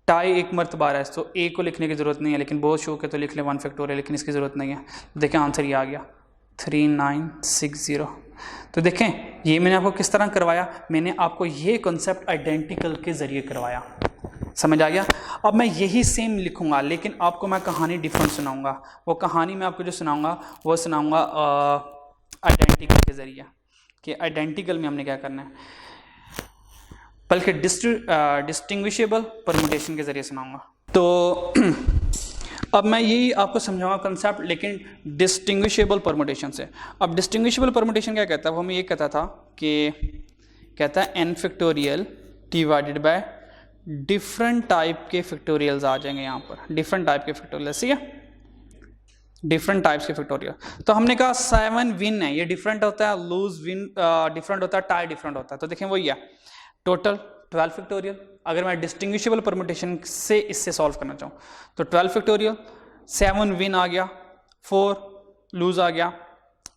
A: टाई 1 मरतबा आ रहा है। तो A को लिखने की ज़रूरत नहीं है, लेकिन बहुत शौक है तो लिख ले 1 फैक्टोरियल, लेकिन इसकी ज़रूरत नहीं है। देखें आंसर ये आ गया 3960। तो देखें ये मैंने आपको किस तरह करवाया, मैंने आपको ये कॉन्सेप्ट आइडेंटिकल के ज़रिए करवाया, समझ आ गया। अब मैं यही सेम लिखूंगा, लेकिन आपको मैं कहानी डिफरेंट सुनाऊंगा। वो कहानी मैं आपको जो सुनाऊंगा वो सुनाऊंगा आइडेंटिकल के ज़रिए, कि आइडेंटिकल में हमने क्या करना है, बल्कि डिस्टिंग्विशेबल परम्यूटेशन के ज़रिए सुनाऊंगा। तो अब मैं यही आपको समझाऊंगा कंसेप्ट, लेकिन डिस्टिंग्विशेबल परम्यूटेशन से। अब डिस्टिंग्विशेबल परम्यूटेशन क्या कहता है, वो हमें ये कहता था कि कहता है n factorial divided by different type के फैक्टोरियल्स आ जाएंगे यहाँ पर, डिफरेंट टाइप के फैक्टोरियल, ठीक है, डिफरेंट टाइप्स के फैक्टोरियल। तो हमने कहा 7 विन है, ये डिफरेंट होता है, लूज विन डिफरेंट होता है, टाई डिफरेंट होता है। तो देखें वही है टोटल 12 फैक्टोरियल। अगर मैं डिस्टिंग्विशेबल परम्यूटेशन से इससे सॉल्व करना चाहूँ तो 12 फैक्टोरियल, 7 विन आ गया, 4 लूज आ गया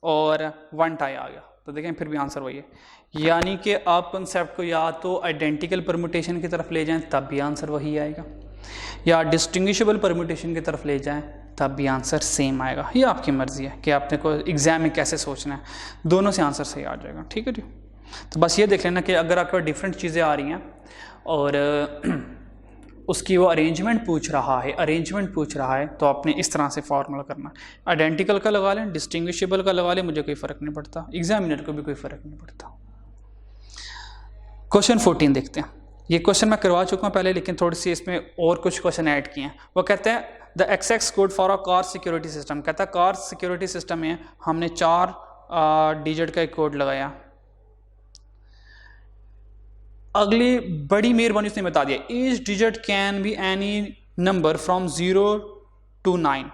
A: और 1 टाई आ गया। तो देखें फिर भी आंसर वही है, यानी कि आप कंसेप्ट को या तो आइडेंटिकल परम्यूटेशन की तरफ ले जाएं तब भी आंसर वही आएगा, या डिस्टिंग्विशेबल परम्यूटेशन की तरफ ले जाएं तब भी आंसर सेम आएगा। ये आपकी मर्जी है कि आपने को एग्जाम में कैसे सोचना है, दोनों से आंसर सही आ जाएगा, ठीक है जी। तो बस ये देख लेना कि अगर आपके पास डिफरेंट चीज़ें आ रही हैं और उसकी वो अरेंजमेंट पूछ रहा है, तो आपने इस तरह से फॉर्मूला करना है। आइडेंटिकल का लगा लें, डिस्टिंग्विशेबल का लगा लें, मुझे कोई फ़र्क नहीं पड़ता, एग्जामिनर को भी कोई फ़र्क नहीं पड़ता। क्वेश्चन 14 देखते हैं। ये क्वेश्चन मैं करवा चुका हूँ पहले, लेकिन थोड़ी सी इसमें और कुछ क्वेश्चन ऐड किए हैं। वो कहते हैं the XX code for a car security system. कहता है कार सिक्योरिटी सिस्टम में हमने 4 डिजिट का एक कोड लगाया। अगली बड़ी मेहरबानी उसने बता दिया, each digit can be any number from 0 to 9।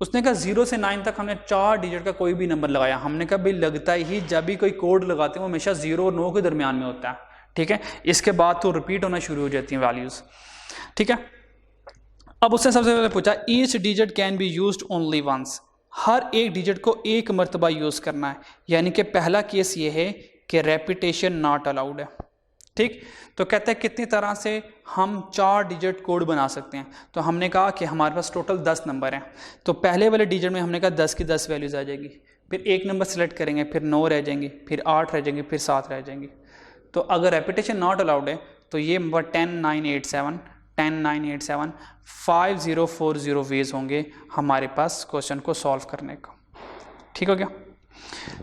A: उसने कहा 0 से 9 तक हमने 4 डिजिट का कोई भी नंबर लगाया। हमने कहा भाई लगता ही जब भी कोई कोड लगाते हैं वो हमेशा 0 और 9 के दरमियान में होता है, ठीक है। इसके बाद तो रिपीट होना शुरू हो जाती हैं वैल्यूज, ठीक है। अब उसने सबसे पहले पूछा each digit can be used only once. हर एक डिजिट को एक मरतबा यूज करना है, यानी कि पहला केस ये है कि रेपिटेशन नॉट अलाउड है, ठीक। तो कहते हैं कितनी तरह से हम 4 डिजिट कोड बना सकते हैं। तो हमने कहा कि हमारे पास टोटल 10 नंबर हैं, तो पहले वाले डिजिट में हमने कहा 10 की 10 वैल्यूज आ जाएगी, फिर एक नंबर सेलेक्ट करेंगे, फिर 9 रह जाएंगी, फिर 8 रह जाएंगी, फिर 7 रह जाएंगी। तो अगर रेपिटेशन नॉट अलाउड है तो ये 10987 5040 वेज होंगे हमारे पास क्वेश्चन को सॉल्व करने का, ठीक हो गया।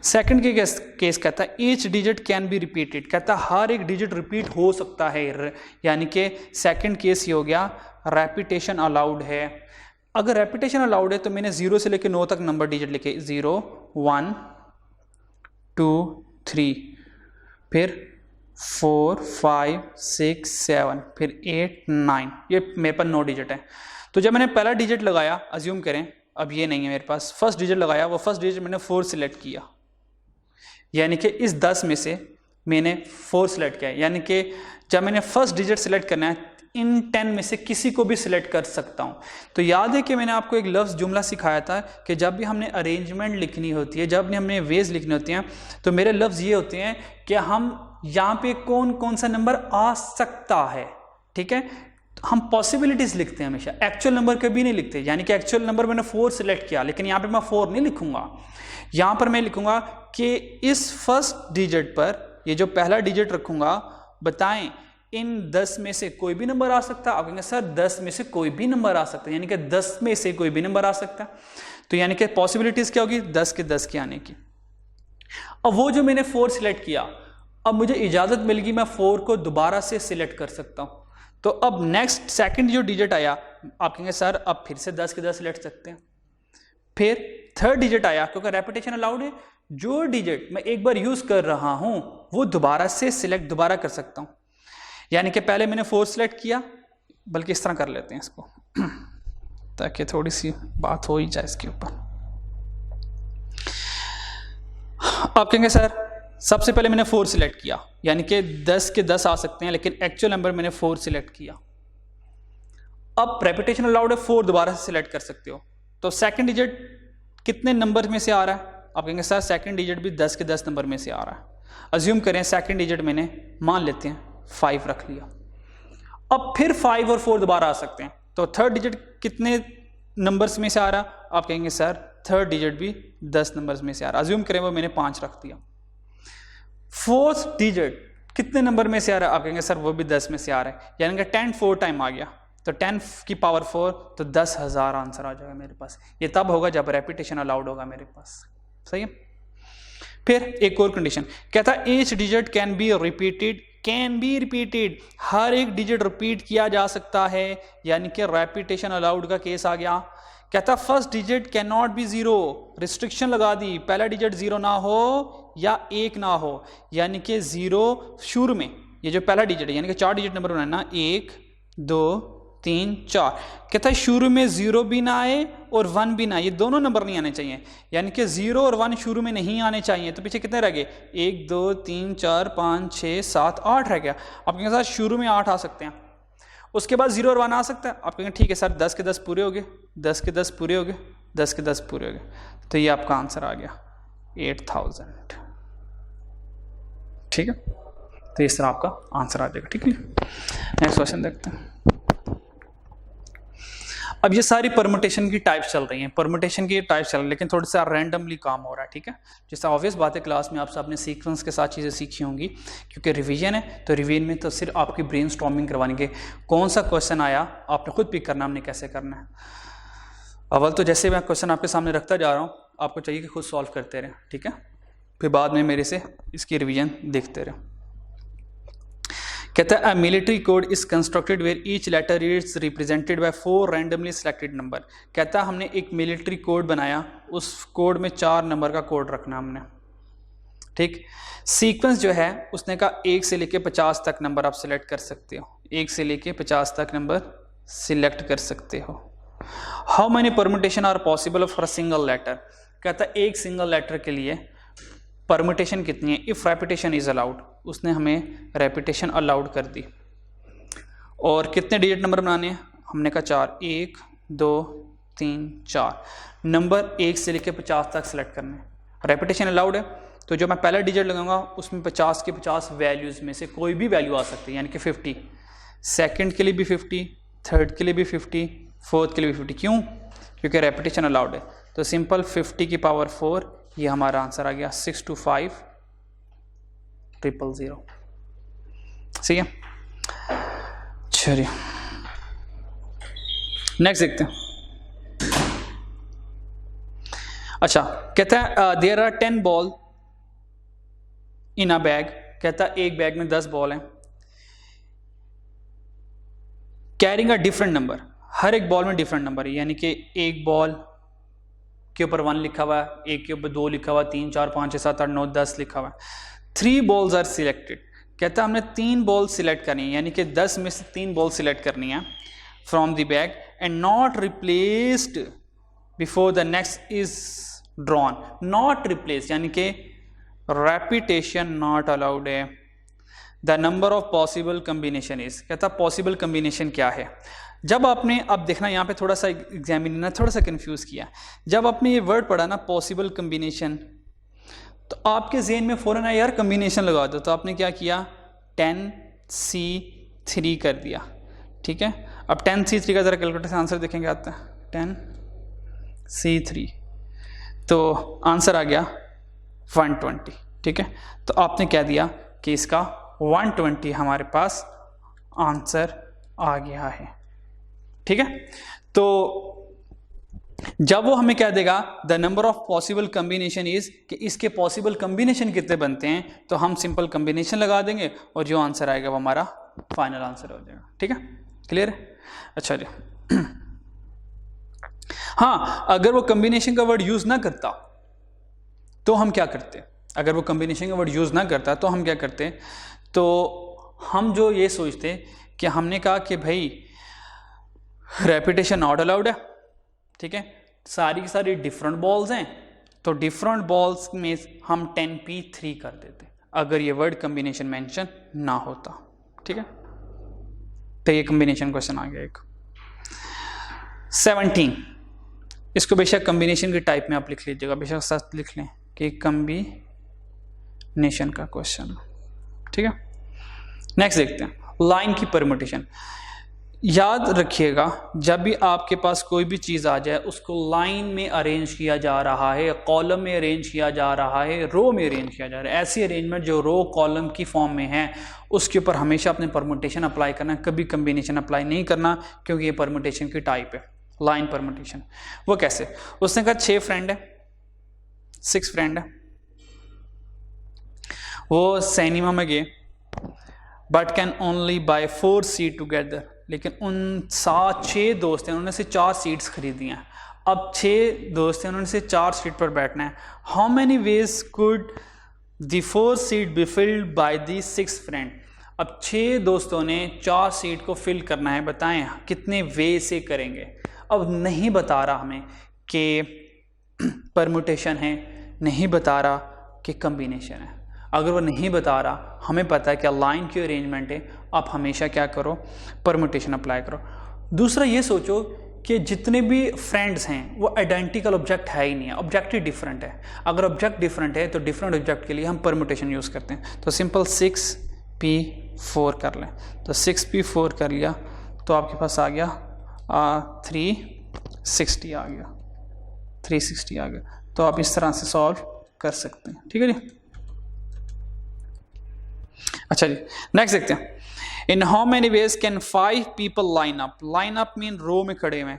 A: सेकंड के केस कहता है each digit can be repeated. कहता है हर एक डिजिट रिपीट हो सकता है, यानी कि सेकंड केस ये हो गया रेपिटेशन अलाउड है। अगर रेपिटेशन अलाउड है तो मैंने 0 से लेकर 9 तक नंबर डिजिट लिखे, 0 1 2 3, फिर 4 5 6 7, फिर 8 9, ये मेरे पास 9 डिजिट है। तो जब मैंने पहला डिजिट लगाया, अज्यूम करें अब ये नहीं है मेरे पास, फर्स्ट डिजिट लगाया, वो फर्स्ट डिजिट मैंने 4 सिलेक्ट किया, यानी कि इस 10 में से मैंने 4 सिलेक्ट किया, यानी कि जब मैंने फर्स्ट डिजिट सिलेक्ट करना है इन 10 में से किसी को भी सिलेक्ट कर सकता हूं। तो याद है कि मैंने आपको एक लफ्ज़ जुमला सिखाया था कि जब भी हमने अरेंजमेंट लिखनी होती है, जब भी हमने वेज लिखनी होती हैं, तो मेरे लफ्ज़ ये होते हैं कि हम यहाँ पे कौन कौन सा नंबर आ सकता है, ठीक है। हम पॉसिबिलिटीज लिखते हैं हमेशा, एक्चुअल नंबर कभी नहीं लिखते। यानी कि एक्चुअल नंबर मैंने 4 सिलेक्ट किया, लेकिन यहाँ पे मैं 4 नहीं लिखूंगा, यहाँ पर मैं लिखूंगा कि इस फर्स्ट डिजिट पर ये जो पहला डिजिट रखूंगा, बताएं इन 10 में से कोई भी नंबर आ सकता है। आप कहेंगे सर 10 में से कोई भी नंबर आ सकता है, यानी कि 10 में से कोई भी नंबर आ सकता है। तो यानी कि पॉसिबिलिटीज क्या होगी, 10 के 10 के आने की। अब वो जो मैंने 4 सिलेक्ट किया, अब मुझे इजाजत मिल गई मैं 4 को दोबारा से सिलेक्ट कर सकता हूं। तो अब नेक्स्ट सेकंड जो डिजिट आया, आप कहेंगे सर अब फिर से 10 के 10 सिलेक्ट सकते हैं। फिर थर्ड डिजिट आया, क्योंकि रेपिटेशन अलाउड है, जो डिजिट मैं एक बार यूज कर रहा हूं वो दोबारा से सिलेक्ट दोबारा कर सकता हूं। यानी कि पहले मैंने 4 सिलेक्ट किया, बल्कि इस तरह कर लेते हैं इसको ताकि थोड़ी सी बात हो ही जाए इसके ऊपर। आप कहेंगे सर सबसे पहले मैंने 4 सिलेक्ट किया, यानी कि 10 के 10 आ सकते हैं, लेकिन एक्चुअल नंबर मैंने 4 सिलेक्ट किया। अब रेपिटेशन अलाउड है, 4 दोबारा से सिलेक्ट कर सकते हो। तो सेकंड डिजिट कितने नंबर में से आ रहा है? आप कहेंगे सर सेकंड डिजिट भी 10 के 10 नंबर में से आ रहा है। अज्यूम करें सेकंड डिजिट मैंने मान लेते हैं 5 रख लिया। अब फिर 5 और 4 दोबारा आ सकते हैं, तो थर्ड डिजिट कितने नंबर्स में से आ रहा है? आप कहेंगे सर थर्ड डिजिट भी 10 नंबर्स में से आ रहा है। अज्यूम करें वो मैंने 5 रख दिया। फोर्थ डिजिट कितने नंबर में से आ रहा है? आप कहेंगे सर वो भी 10 में से आ रहा है, यानी कि 10 4 टाइम आ गया, तो 10 की पावर 4, तो 10,000 आंसर आ जाएगा मेरे पास। ये तब होगा जब रेपिटेशन अलाउड होगा मेरे पास, सही है। फिर एक और कंडीशन कहता है each digit can be repeated, हर एक डिजिट रिपीट किया जा सकता है, यानी कि रेपिटेशन अलाउड का केस आ गया। कहता first digit can not be 0, restriction लगा दी, पहला डिजिट 0 ना हो या 1 ना हो, यानी कि 0 शुरू में, ये जो पहला डिजिट है यानी कि 4 डिजिट नंबर बनाना, 1 2 3 4, कहता है शुरू में 0 भी ना आए और 1 भी ना आए, ये दोनों नंबर नहीं आने चाहिए, यानी कि 0 और 1 शुरू में नहीं आने चाहिए। तो पीछे कितने रह गए? 1 2 3 4 5 6 7 8 रह गया। आपके साथ शुरू में 8 आ सकते हैं, उसके बाद 0 और 1 आ सकता है। आप कहेंगे ठीक है सर 10 के 10 पूरे हो गए, 10 के 10 पूरे हो गए, 10 के 10 पूरे हो गए, तो ये आपका आंसर आ गया 8000। ठीक है, तो इस तरह आपका आंसर आ जाएगा। ठीक है, नेक्स्ट क्वेश्चन देखते हैं। अब ये सारी परमुटेशन की टाइप्स चल रही हैं, परमुटेशन की टाइप्स चल रही है, लेकिन थोड़ा सा रैंडमली काम हो रहा है। ठीक है, जैसे ऑब्वियस बात है क्लास में आप सबने सीक्वेंस के साथ चीज़ें सीखी होंगी, क्योंकि रिवीजन है, तो रिवीजन में तो सिर्फ आपकी ब्रेन स्टॉर्मिंग करवाने के, कौन सा क्वेश्चन आया आपने खुद पिक करना, हमने कैसे करना है। अव्वल तो जैसे मैं क्वेश्चन आपके सामने रखता जा रहा हूँ, आपको चाहिए कि खुद सॉल्व करते रहें। ठीक है, फिर बाद में मेरे से इसकी रिवीजन देखते रहें। कहता है military code is constructed where each letter is represented by 4 randomly selected number. कहता है हमने एक मिलिट्री कोड बनाया, उस कोड में 4 नंबर का कोड रखना हमने। ठीक, सीक्वेंस जो है उसने कहा 1 से लेके 50 तक नंबर आप सिलेक्ट कर सकते हो, 1 से लेके 50 तक नंबर सिलेक्ट कर सकते हो। How many permutation are possible for a single letter. कहता है एक सिंगल लेटर के लिए परमुटेशन कितनी है? इफ रेपिटेशन इज अलाउड, उसने हमें रेपिटेशन अलाउड कर दी। और कितने डिजिट नंबर बनाने हैं? हमने कहा 4, 1 2 3 4 नंबर 1 से लेकर 50 तक सेलेक्ट करने। रेपिटेशन अलाउड है, तो जो मैं पहला डिजिट लगाऊंगा उसमें 50 के 50 वैल्यूज में से कोई भी वैल्यू आ सकती है, यानी कि 50, सेकंड के लिए भी 50, थर्ड के लिए भी 50, फोर्थ के लिए भी 50। क्यों? क्योंकि रेपिटेशन अलाउड है। तो सिंपल 50 की पावर 4, ये हमारा आंसर आ गया 625000। सही है, चलिए नेक्स्ट देखते हैं। अच्छा, कहता है there are 10 ball in a bag. कहता है एक बैग में 10 बॉल हैं, कैरिंग अ डिफरेंट नंबर, हर एक बॉल में डिफरेंट नंबर है, यानी कि एक बॉल के ऊपर 1 लिखा हुआ है, एक के ऊपर 2 लिखा हुआ है, 3 4 5 6 7 8 9 10 लिखा हुआ है। 3 बॉल्स आर सिलेक्टेड। कहता है हमने 3 बॉल सिलेक्ट करनी है, यानी कि 10 में से 3 बॉल सिलेक्ट करनी है from the bag and not replaced before the next is drawn. Not replace यानी कि रेपिटेशन नॉट अलाउड है। The number of possible combination is. कहता पॉसिबल कम्बिनेशन क्या है? जब आपने, अब देखना यहाँ पे थोड़ा सा एग्जामिनर ने थोड़ा सा कंफ्यूज किया, जब आपने ये वर्ड पढ़ा ना पॉसिबल कम्बिनेशन, तो आपके जेहन में फौरन आया यार कम्बिनेशन लगा दो, तो आपने क्या किया 10C3 कर दिया। ठीक है, अब 10C3 का जरा कैलकुलेटर से आंसर देखेंगे, आता है 10C3, तो आंसर आ गया 120। ठीक है, तो आपने कह दिया कि इसका 120 हमारे पास आंसर आ गया है। ठीक है, तो जब वो हमें कह देगा the number of possible combination is, कि इसके पॉसिबल कम्बिनेशन कितने बनते हैं, तो हम सिंपल कम्बिनेशन लगा देंगे और जो आंसर आएगा वो हमारा फाइनल आंसर हो जाएगा। ठीक है, क्लियर है? अच्छा जी। हाँ, अगर वो कम्बिनेशन का वर्ड यूज ना करता तो हम क्या करते? अगर वो कम्बिनेशन का वर्ड यूज ना करता तो हम क्या करते? तो हम जो ये सोचते कि हमने कहा कि भाई रेपिटेशन नॉट अलाउड है। ठीक है, सारी की सारी डिफरेंट बॉल्स हैं, तो डिफरेंट बॉल्स में हम 10P3 कर देते। अगर ये वर्ड कम्बिनेशन मेंशन ना होता। ठीक है, तो ये कम्बिनेशन क्वेश्चन आ गया एक। 17, इसको बेशक कम्बिनेशन के टाइप में आप लिख लीजिएगा, बेशक सच लिख लें कि कम्बिनेशन का क्वेश्चन। ठीक है, नेक्स्ट देखते हैं लाइन की परमुटेशन। याद रखिएगा जब भी आपके पास कोई भी चीज़ आ जाए उसको लाइन में अरेंज किया जा रहा है, कॉलम में अरेंज किया जा रहा है, रो में अरेंज किया जा रहा है। ऐसी अरेंजमेंट जो रो कॉलम की फॉर्म में है उसके ऊपर हमेशा अपने परमुटेशन अप्लाई करना, कभी कम्बिनेशन अप्लाई नहीं करना, क्योंकि ये परमुटेशन की टाइप है लाइन परमुटेशन। वो कैसे? उसने कहा 6 फ्रेंड है, 6 फ्रेंड है, वो सिनेमा में गए but can only by 4 seat together. लेकिन उन 6 दोस्त हैं, उन्होंने से 4 सीट्स खरीदी हैं। अब 6 दोस्त हैं, उन्होंने से 4 सीट पर बैठना है। How many ways could the 4 seat be filled by the 6 friend. अब 6 दोस्तों ने 4 सीट को फिल करना है, बताएं कितने वे से करेंगे। अब नहीं बता रहा हमें कि परमुटेशन है, नहीं बता रहा कि कम्बिनेशन है। अगर वो नहीं बता रहा, हमें पता है कि लाइन की अरेंजमेंट है, आप हमेशा क्या करो, परमुटेशन अप्लाई करो। दूसरा ये सोचो कि जितने भी फ्रेंड्स हैं वो आइडेंटिकल ऑब्जेक्ट है ही नहीं है, ऑब्जेक्ट ही डिफरेंट है। अगर ऑब्जेक्ट डिफरेंट है तो डिफरेंट ऑब्जेक्ट के लिए हम परमुटेशन यूज़ करते हैं। तो सिंपल 6p4 कर लें, तो 6p4 कर लिया तो आपके पास आ गया 360 आ गया, 360 आ गया। तो आप इस तरह से सॉल्व कर सकते हैं। ठीक है जी, अच्छा जी नेक्स्ट देखते हैं। In how many ways can 5 people line up. Line up mean row में खड़े हुए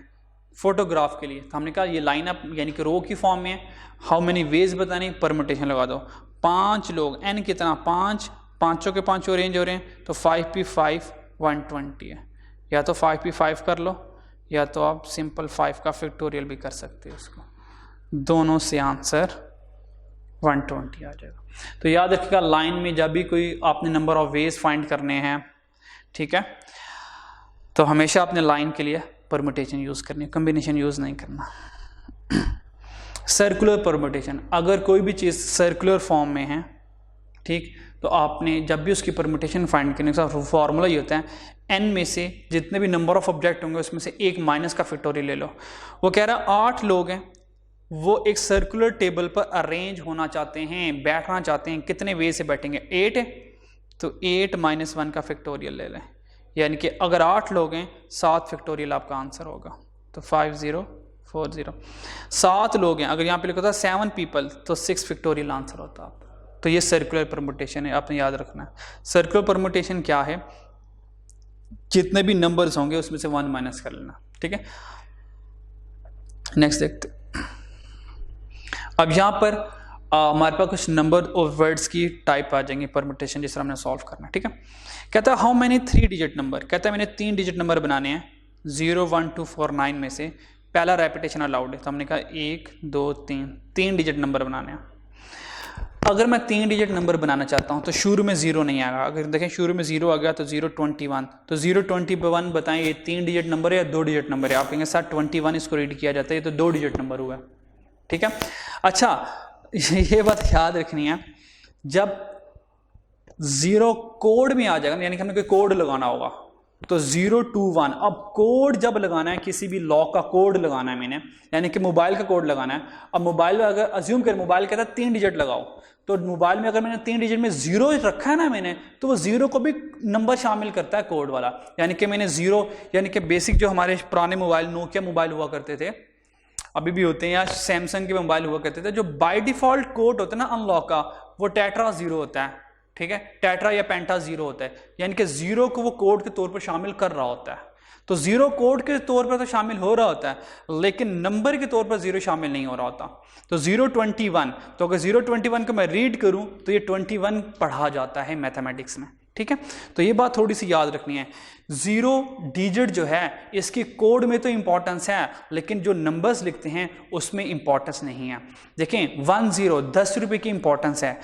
A: फोटोग्राफ के लिए। तो हमने कहा ये लाइन अप यानी कि रो की फॉर्म में है। हाउ मेनी वेज बताने, परमुटेशन लगा दो। 5 लोग, एन कितना, 5, पाँचों के पाँचों अरेंज हो रहे हैं, तो 5p5 120 है। या तो 5p5 कर लो, या तो आप सिंपल 5 का फैक्टोरियल भी कर सकते हो उसको, दोनों से आंसर 120 आ जाएगा। तो याद रखिएगा लाइन में जब भी कोई आपने नंबर ऑफ वेज फाइंड करने हैं, ठीक है, तो हमेशा आपने लाइन के लिए परमुटेशन यूज करनी है, कॉम्बिनेशन यूज नहीं करना। सर्कुलर परमुटेशन, अगर कोई भी चीज़ सर्कुलर फॉर्म में है, ठीक, तो आपने जब भी उसकी परमुटेशन फाइंड करने का फॉर्मूला ही होता है n में से जितने भी नंबर ऑफ ऑब्जेक्ट होंगे उसमें से एक माइनस का फैक्टोरियल ले लो। वो कह रहा है 8 लोग हैं, वो एक सर्कुलर टेबल पर अरेंज होना चाहते हैं, बैठना चाहते हैं, कितने वे से बैठेंगे, 8 है, तो 8 - 1 का फैक्टोरियल ले लें। यानी कि अगर 8 लोग हैं 7 फैक्टोरियल आपका आंसर होगा, तो 5040। 7 लोग हैं, अगर यहाँ पे लिखा था 7 पीपल, तो 6 फैक्टोरियल आंसर होता आप। तो ये सर्कुलर परमुटेशन है, आपने याद रखना है। सर्कुलर परमुटेशन क्या है, जितने भी नंबर्स होंगे उसमें से 1 माइनस कर लेना। ठीक है, नेक्स्ट देखते। अब यहाँ पर हमारे पास कुछ नंबर और वर्ड्स की टाइप आ जाएंगे परमुटेशन, जिस तरह हमने सॉल्व करना है। ठीक है, कहता है हाउ मैनी 3 डिजिट नंबर, कहता है मैंने 3 डिजिट नंबर बनाने हैं 0 1 2 4 9 में से। पहला रेपिटेशन अलाउड है, तो हमने कहा 1 2 3 डिजिट नंबर बनाने हैं। अगर मैं 3 डिजिट नंबर बनाना चाहता हूं तो शुरू में 0 नहीं आएगा। अगर देखें शुरू में 0 आ गया तो 021, तो 021 बताएं ये 3 डिजिट नंबर है या 2 डिजिट नंबर है। आप कहेंगे सर 21 इसको रीड किया जाता है, ये तो 2 डिजिट नंबर हुआ। ठीक है, अच्छा ये बात याद रखनी है, जब 0 कोड में आ जाएगा, यानी कि हमें कोई कोड लगाना होगा, तो 021। अब कोड जब लगाना है, किसी भी लॉक का कोड लगाना है मैंने, यानी कि मोबाइल का कोड लगाना है। अब मोबाइल में अगर अज्यूम करें मोबाइल कहता है 3 डिजिट लगाओ, तो मोबाइल में अगर मैंने 3 डिजिट में 0 रखा है ना मैंने, तो वो 0 को भी नंबर शामिल करता है कोड वाला। यानी कि मैंने 0, यानी कि बेसिक जो हमारे पुराने मोबाइल, नोकिया मोबाइल हुआ करते थे, अभी भी होते हैं, या सैमसंग के मोबाइल हुआ करते थे, जो बाय डिफॉल्ट कोड होता है ना अनलॉक का, वो टेट्रा 0 होता है। ठीक है, टेट्रा या पेंटा 0 होता है, यानी कि 0 को वो कोड के तौर पर शामिल कर रहा होता है। तो 0 कोड के तौर पर तो शामिल हो रहा होता है, लेकिन नंबर के तौर पर 0 शामिल नहीं हो रहा होता। तो 021, तो अगर 021 को मैं रीड करूं तो ये 21 पढ़ा जाता है मैथमेटिक्स में। ठीक है, तो ये बात थोड़ी सी याद रखनी है। 0 डिजिट जो है इसकी कोड में तो इंपॉर्टेंस है, लेकिन जो नंबर्स लिखते हैं उसमें इंपॉर्टेंस नहीं है। देखें 10 10 रुपए की इंपॉर्टेंस है,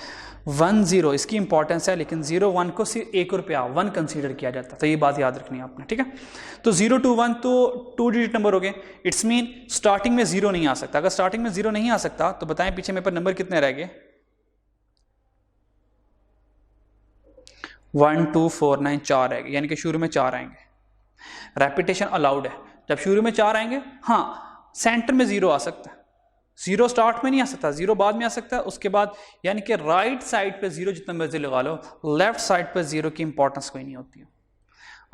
A: 10 इसकी इंपॉर्टेंस है, लेकिन 01 को सिर्फ 1 रुपया 1 कंसीडर किया जाता है। तो ये बात याद रखनी है आपने। ठीक है, तो 021 तो 2 डिजिट नंबर हो गए। इट्स मीन स्टार्टिंग में 0 नहीं आ सकता। अगर स्टार्टिंग में 0 नहीं आ सकता तो बताएं पीछे मेरे पर नंबर कितने रह गए, 1 2 4 9 4 आएंगे, यानी कि शुरू में 4 आएंगे। रेपिटेशन अलाउड है, जब शुरू में 4 आएंगे, हाँ सेंटर में 0 आ सकता है, 0 स्टार्ट में नहीं आ सकता, 0 बाद में आ सकता है, उसके बाद यानी कि राइट साइड पे 0 जितना मर्जी लगा लो, लेफ्ट साइड पे 0 की इंपॉर्टेंस कोई नहीं होती है।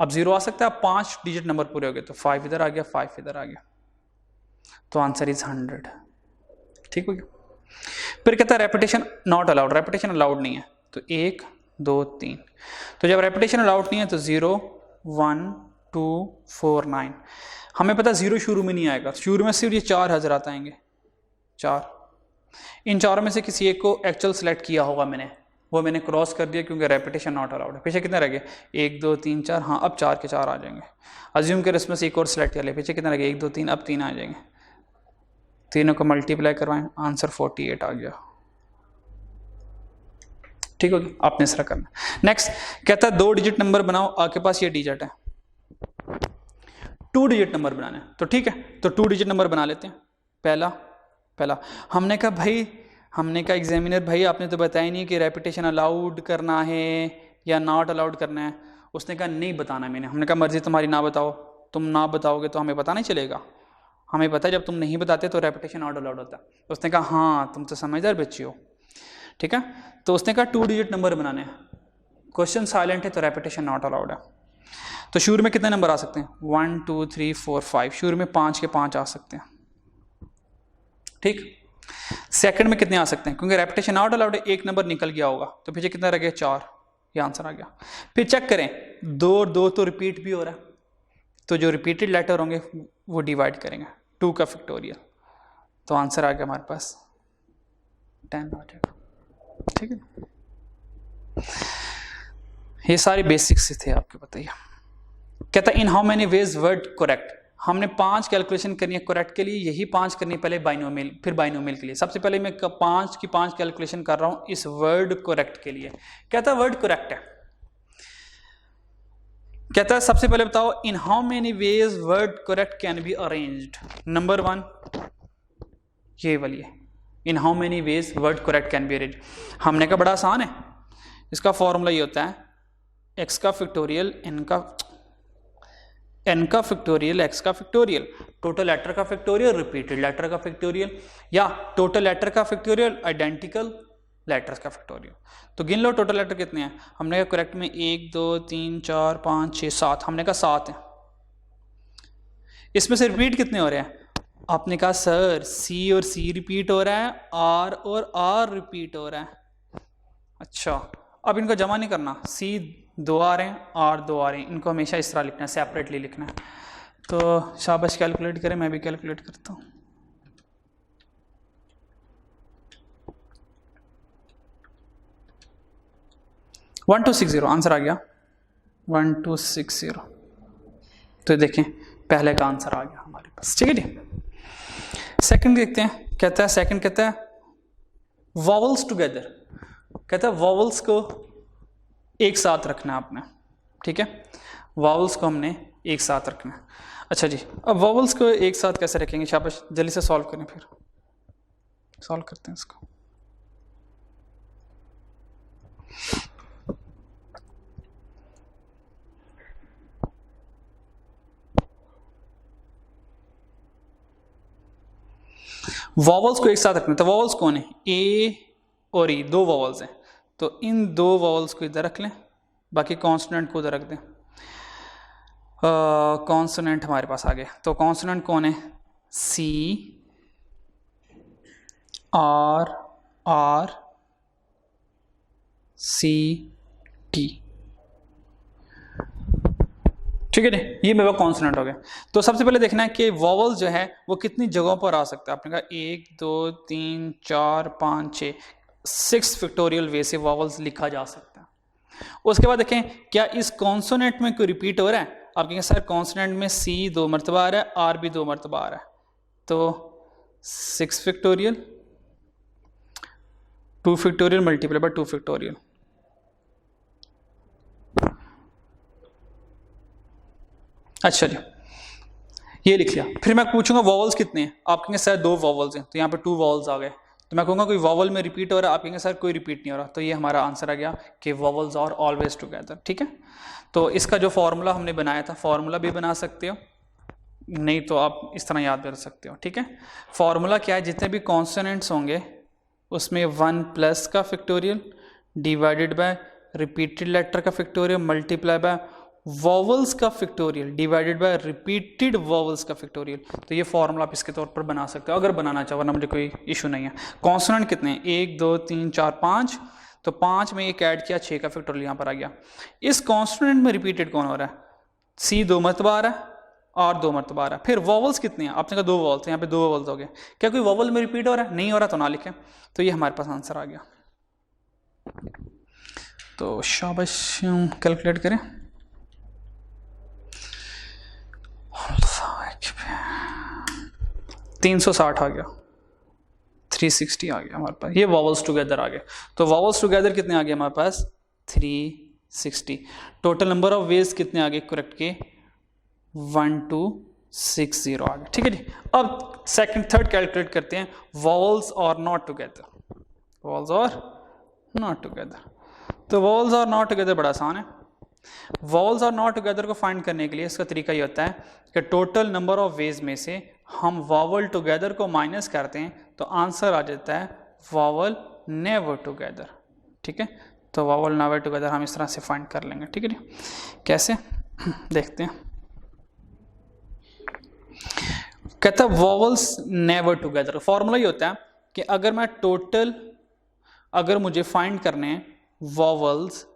A: अब 0 आ सकता है, 5 डिजिट नंबर पूरे हो गए, तो 5 इधर आ गया, 5 इधर आ गया, तो आंसर इज 100। ठीक हो गया। फिर कहता है repetition not allowed, repetition allowed नहीं है, तो 1 2 3, तो जब रेपिटेशन अलाउड नहीं है तो 0 1 2 4 9, हमें पता 0 शुरू में नहीं आएगा, शुरू में सिर्फ ये 4 हज़रात आएंगे, 4, इन चारों में से किसी एक को एक्चुअल सेलेक्ट किया होगा मैंने, वो मैंने क्रॉस कर दिया क्योंकि रेपिटेशन नॉट अलाउड है। पीछे कितने रह गए, 1 2 3 4, हाँ अब 4 के 4 आ जाएंगे। अज्यूम कर इसमें से एक और सेलेक्ट कर ले, पीछे कितने रह गए, 1 2 3, अब 3 आ जाएंगे, तीनों को मल्टीप्लाई करवाएं, आंसर 48 आ गया। ठीक होगी, आपने इस तरह करना। नेक्स्ट कहता है 2 डिजिट नंबर बनाओ, आपके पास ये डिजिट है, 2 डिजिट नंबर बनाना है, तो ठीक है, तो 2 डिजिट नंबर बना लेते हैं। पहला हमने कहा भाई, हमने कहा एग्जामिनर भाई आपने तो बताया नहीं कि रेपिटेशन अलाउड करना है या नॉट अलाउड करना है। उसने कहा नहीं बताना मैंने। हमने कहा मर्जी तुम्हारी, ना बताओ, तुम ना बताओगे तो हमें पता नहीं चलेगा, हमें पता है जब तुम नहीं बताते तो रेपिटेशन नॉट अलाउड होता है। उसने कहा हाँ तुम तो समझदार बच्ची हो, ठीक है। तो उसने कहा 2 डिजिट नंबर बनाने हैं, क्वेश्चन साइलेंट है तो रेपिटेशन नॉट अलाउड है। तो शुरू में कितने नंबर आ सकते हैं, 1 2 3 4 5, शुरू में 5 के 5 आ सकते हैं, ठीक। सेकंड में कितने आ सकते हैं, क्योंकि रेपिटेशन नॉट अलाउड है, एक नंबर निकल गया होगा, तो पीछे कितना रह गया, 4, ये आंसर आ गया। फिर चेक करें, 2 और 2 तो रिपीट भी हो रहा है, तो जो रिपीटेड लेटर होंगे वो डिवाइड करेंगे, 2 का फैक्टोरियल, तो आंसर आ गया हमारे पास 10 आ जाएगा, ठीक है। ये सारे बेसिक्स थे आपके, बताइए। कहता है इन how many veg word correct, हमने 5 कैलकुलेशन करनी है करेक्ट के लिए, यही 5 करनी है पहले बाइनोमियल, फिर बाइनोमियल के लिए। सबसे पहले मैं 5 की 5 कैलकुलेशन कर रहा हूं इस वर्ड करेक्ट के लिए। कहता है वर्ड करेक्ट है, कहता है सबसे पहले बताओ इन how many veg word correct can be arranged. Number 1 ये वाली है, इन how many veg word correct can be arranged. हमने कहा बड़ा आसान है, इसका फॉर्मूला ये होता है x का फैक्टोरियल n का फैक्टोरियल x का फैक्टोरियल, टोटल लेटर का फैक्टोरियल रिपीटेड लेटर का फैक्टोरियल, या टोटल लेटर का फैक्टोरियल आइडेंटिकल लेटर्स का फैक्टोरियल। तो गिन लो टोटल लेटर कितने हैं। हमने कहा करेक्ट में 1 2 3 4 5 6 7, हमने कहा 7 है। इसमें से रिपीट कितने हो रहे हैं, आपने कहा सर C और C रिपीट हो रहा है, R और R रिपीट हो रहा है। अच्छा, अब इनको जमा नहीं करना, C 2 आ रहे हैं, R 2 आ रहे हैं, इनको हमेशा इस तरह लिखना है, सेपरेटली लिखना है। तो शाबाश कैलकुलेट करें, मैं भी कैलकुलेट करता हूँ। वन 1260 आंसर आ गया, 1260। तो देखें पहले का आंसर आ गया हमारे पास, ठीक है जी। सेकंड देखते हैं, कहता है सेकंड कहता है वॉवल्स टुगेदर, कहता है वॉवल्स को एक साथ रखना है आपने, ठीक है। वॉवल्स को हमने एक साथ रखना है। अच्छा जी, अब वॉवल्स को एक साथ कैसे रखेंगे, शाबाश जल्दी से सॉल्व करें, फिर सॉल्व करते हैं इसको। वॉवल्स को एक साथ रखना, तो वॉवल्स कौन है, ए और ई, 2 वॉवल्स हैं, तो इन 2 वॉवल्स को इधर रख लें, बाकी कॉन्सोनेंट को उधर रख दें। कॉन्सोनेंट हमारे पास आ गए, तो कॉन्सोनेंट कौन है, C R R C T, ठीक है, ये मेरा कॉन्सोनेंट हो गया। तो सबसे पहले देखना है कि वॉवल जो है वो कितनी जगहों पर आ सकता है। आपने कहा 1 2 3 4 5 6, 6 फैक्टोरियल वे से वॉवल्स लिखा जा सकता है। उसके बाद देखें क्या इस कॉन्सोनेंट में कोई रिपीट हो रहा है। आप कहेंगे सर कॉन्सोनेंट में C 2 मरतबा आ रहा है, R भी 2 मरतबा आ रहा है, तो 6 factorial 2 factorial multiply by 2 factorial, अच्छा जी ये लिख लिया। फिर मैं पूछूंगा वॉवल्स कितने हैं, आप कहेंगे सर 2 वॉवल्स हैं, तो यहाँ पे 2 वॉवल्स आ गए, तो मैं कहूँगा कोई वॉवल में रिपीट हो रहा है, आप कहेंगे सर कोई रिपीट नहीं हो रहा, तो ये हमारा आंसर आ गया कि वॉवल्स आर ऑलवेज टुगेदर। ठीक है, तो इसका जो फॉर्मूला हमने बनाया था, फॉर्मूला भी बना सकते हो, नहीं तो आप इस तरह याद कर सकते हो। ठीक है, फॉर्मूला क्या है, जितने भी कॉन्सोनेंट्स होंगे उसमें 1 प्लस का factorial divided by repeated letter का फैक्टोरियल मल्टीप्लाई बाय वॉवल्स का factorial divided by repeated vowels का फैक्टोरियल। तो ये फॉर्मूला आप इसके तौर पर बना सकते हो अगर बनाना चाहो, वरना मुझे कोई इशू नहीं है। कॉन्सोनेंट कितने हैं, 1 2 3 4 5, तो 5 में एक ऐड किया, 6 का फैक्टोरियल यहाँ पर आ गया। इस कॉन्सोनेंट में रिपीटेड कौन हो रहा है, सी 2 मरतबा आ रहा है और 2 मरतबा आ रहा है। फिर वॉवल्स कितने हैं, आपने कहा 2 वॉवल्स, यहाँ पे 2 वॉवल्स हो गए। क्या कोई वॉवल में रिपीट हो रहा है, नहीं हो रहा तो ना लिखें। तो ये हमारे पास आंसर आ गया। तो शाबाश, कैलकुलेट करें। 360 आ गया, 360 आ गया हमारे पास, ये वॉवल्स टुगेदर आ गए। तो वॉवल्स टुगेदर कितने आ गए हमारे पास, 360। टोटल नंबर ऑफ वेज कितने आ गए करेक्ट के, 1260 आ गए। ठीक है जी, अब सेकंड थर्ड कैलकुलेट करते हैं, वॉवल्स और नॉट टुगेदर, वॉवल्स और नॉट टुगेदर। तो वॉवल्स और नॉट टुगेदर बड़ा आसान है। वॉवल्स और नॉट टुगेदर को फाइंड करने के लिए इसका तरीका ये होता है कि टोटल नंबर ऑफ वेज में से हम वॉवल टुगेदर को माइनस करते हैं, तो आंसर आ जाता है वॉवल नेवर टुगेदर। ठीक है, तो वॉवल नेवर टुगेदर हम इस तरह से फाइंड कर लेंगे। ठीक है जी, कैसे देखते हैं। कहता है वॉवल्स नेवर टुगेदर, फॉर्मूला ये होता है कि अगर मैं टोटल, अगर मुझे फाइंड करने हैं वॉवल्स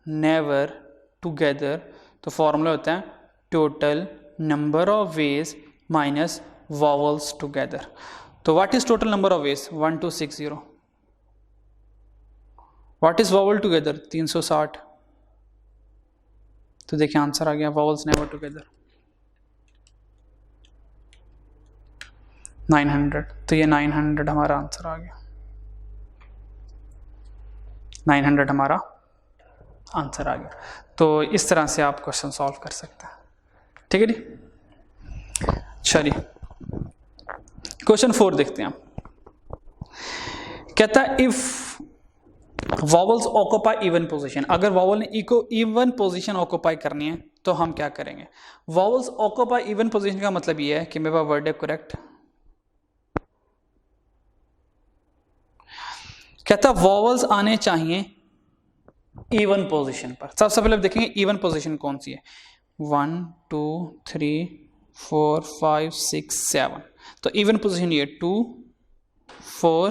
A: नेवर टुगेदर, तो फॉर्मूला होता है total number of ways minus vowels together. तो what is total number of ways, 1260। What is vowel together, 360। तो देखिए आंसर आ गया वॉवल्स नेवर टुगेदर 900। तो ये 900 हमारा आंसर आ गया, 900 हमारा आंसर आ गया। तो इस तरह से आप क्वेश्चन सॉल्व कर सकते हैं। ठीक है जी, चलिए क्वेश्चन 4 देखते हैं। कहता है if vowels occupy even position, अगर वॉवल ने इवन पोजीशन ऑक्यूपाई करनी है तो हम क्या करेंगे। वॉवल्स ऑक्यूपाई इवन पोजीशन का मतलब ये है कि मेरा वर्ड है करेक्ट। कहता वॉवल्स आने चाहिए इवन पोजीशन पर। सबसे पहले देखेंगे इवन पोजीशन कौन सी है, 1 2 3 4 5 6 7। तो इवन पोजीशन ये 2 4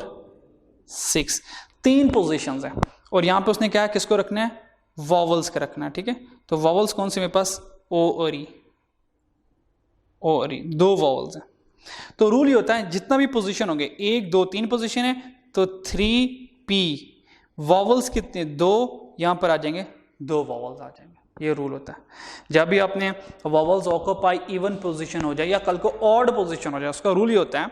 A: 6, 3 पोजीशंस है। और यहां पे उसने क्या है, किसको रखना है, वॉवल्स का रखना है। ठीक है, तो वॉवल्स कौन सी मेरे पास, ओ और ई, ओ और ई, 2 वॉवल्स हैं। तो रूल ये होता है जितना भी पोजीशन होंगे, 1 2 3 पोजीशन है तो 3p वॉवल्स कितने, 2 यहां पर आ जाएंगे, 2 वॉवल्स आ जाएंगे। ये रूल होता है। जब भी आपने वॉवल्स ऑक्यूपाई इवन पोजीशन हो जाए या कल को ऑड पोजीशन हो जाए, उसका रूल ये होता है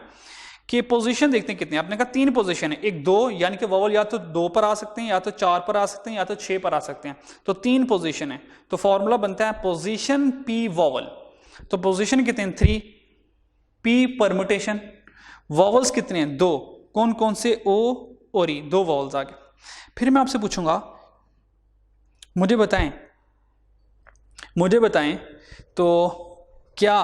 A: कि पोजीशन देखते हैं कितने, आपने कहा 3 पोजीशन है, 1 2, यानी कि वॉवल या तो 2 पर आ सकते हैं, या तो 4 पर आ सकते हैं, या तो 6 पर आ सकते हैं। तो 3 पोजीशन है, तो फॉर्मूला बनता है पोजीशन p वॉवल। तो पोजीशन कितने हैं, 3, p परमुटेशन, वॉवल्स कितने हैं, 2, कौन कौन से, o और e, 2 वॉवल्स आ गए। फिर मैं आपसे पूछूंगा, मुझे बताएं तो क्या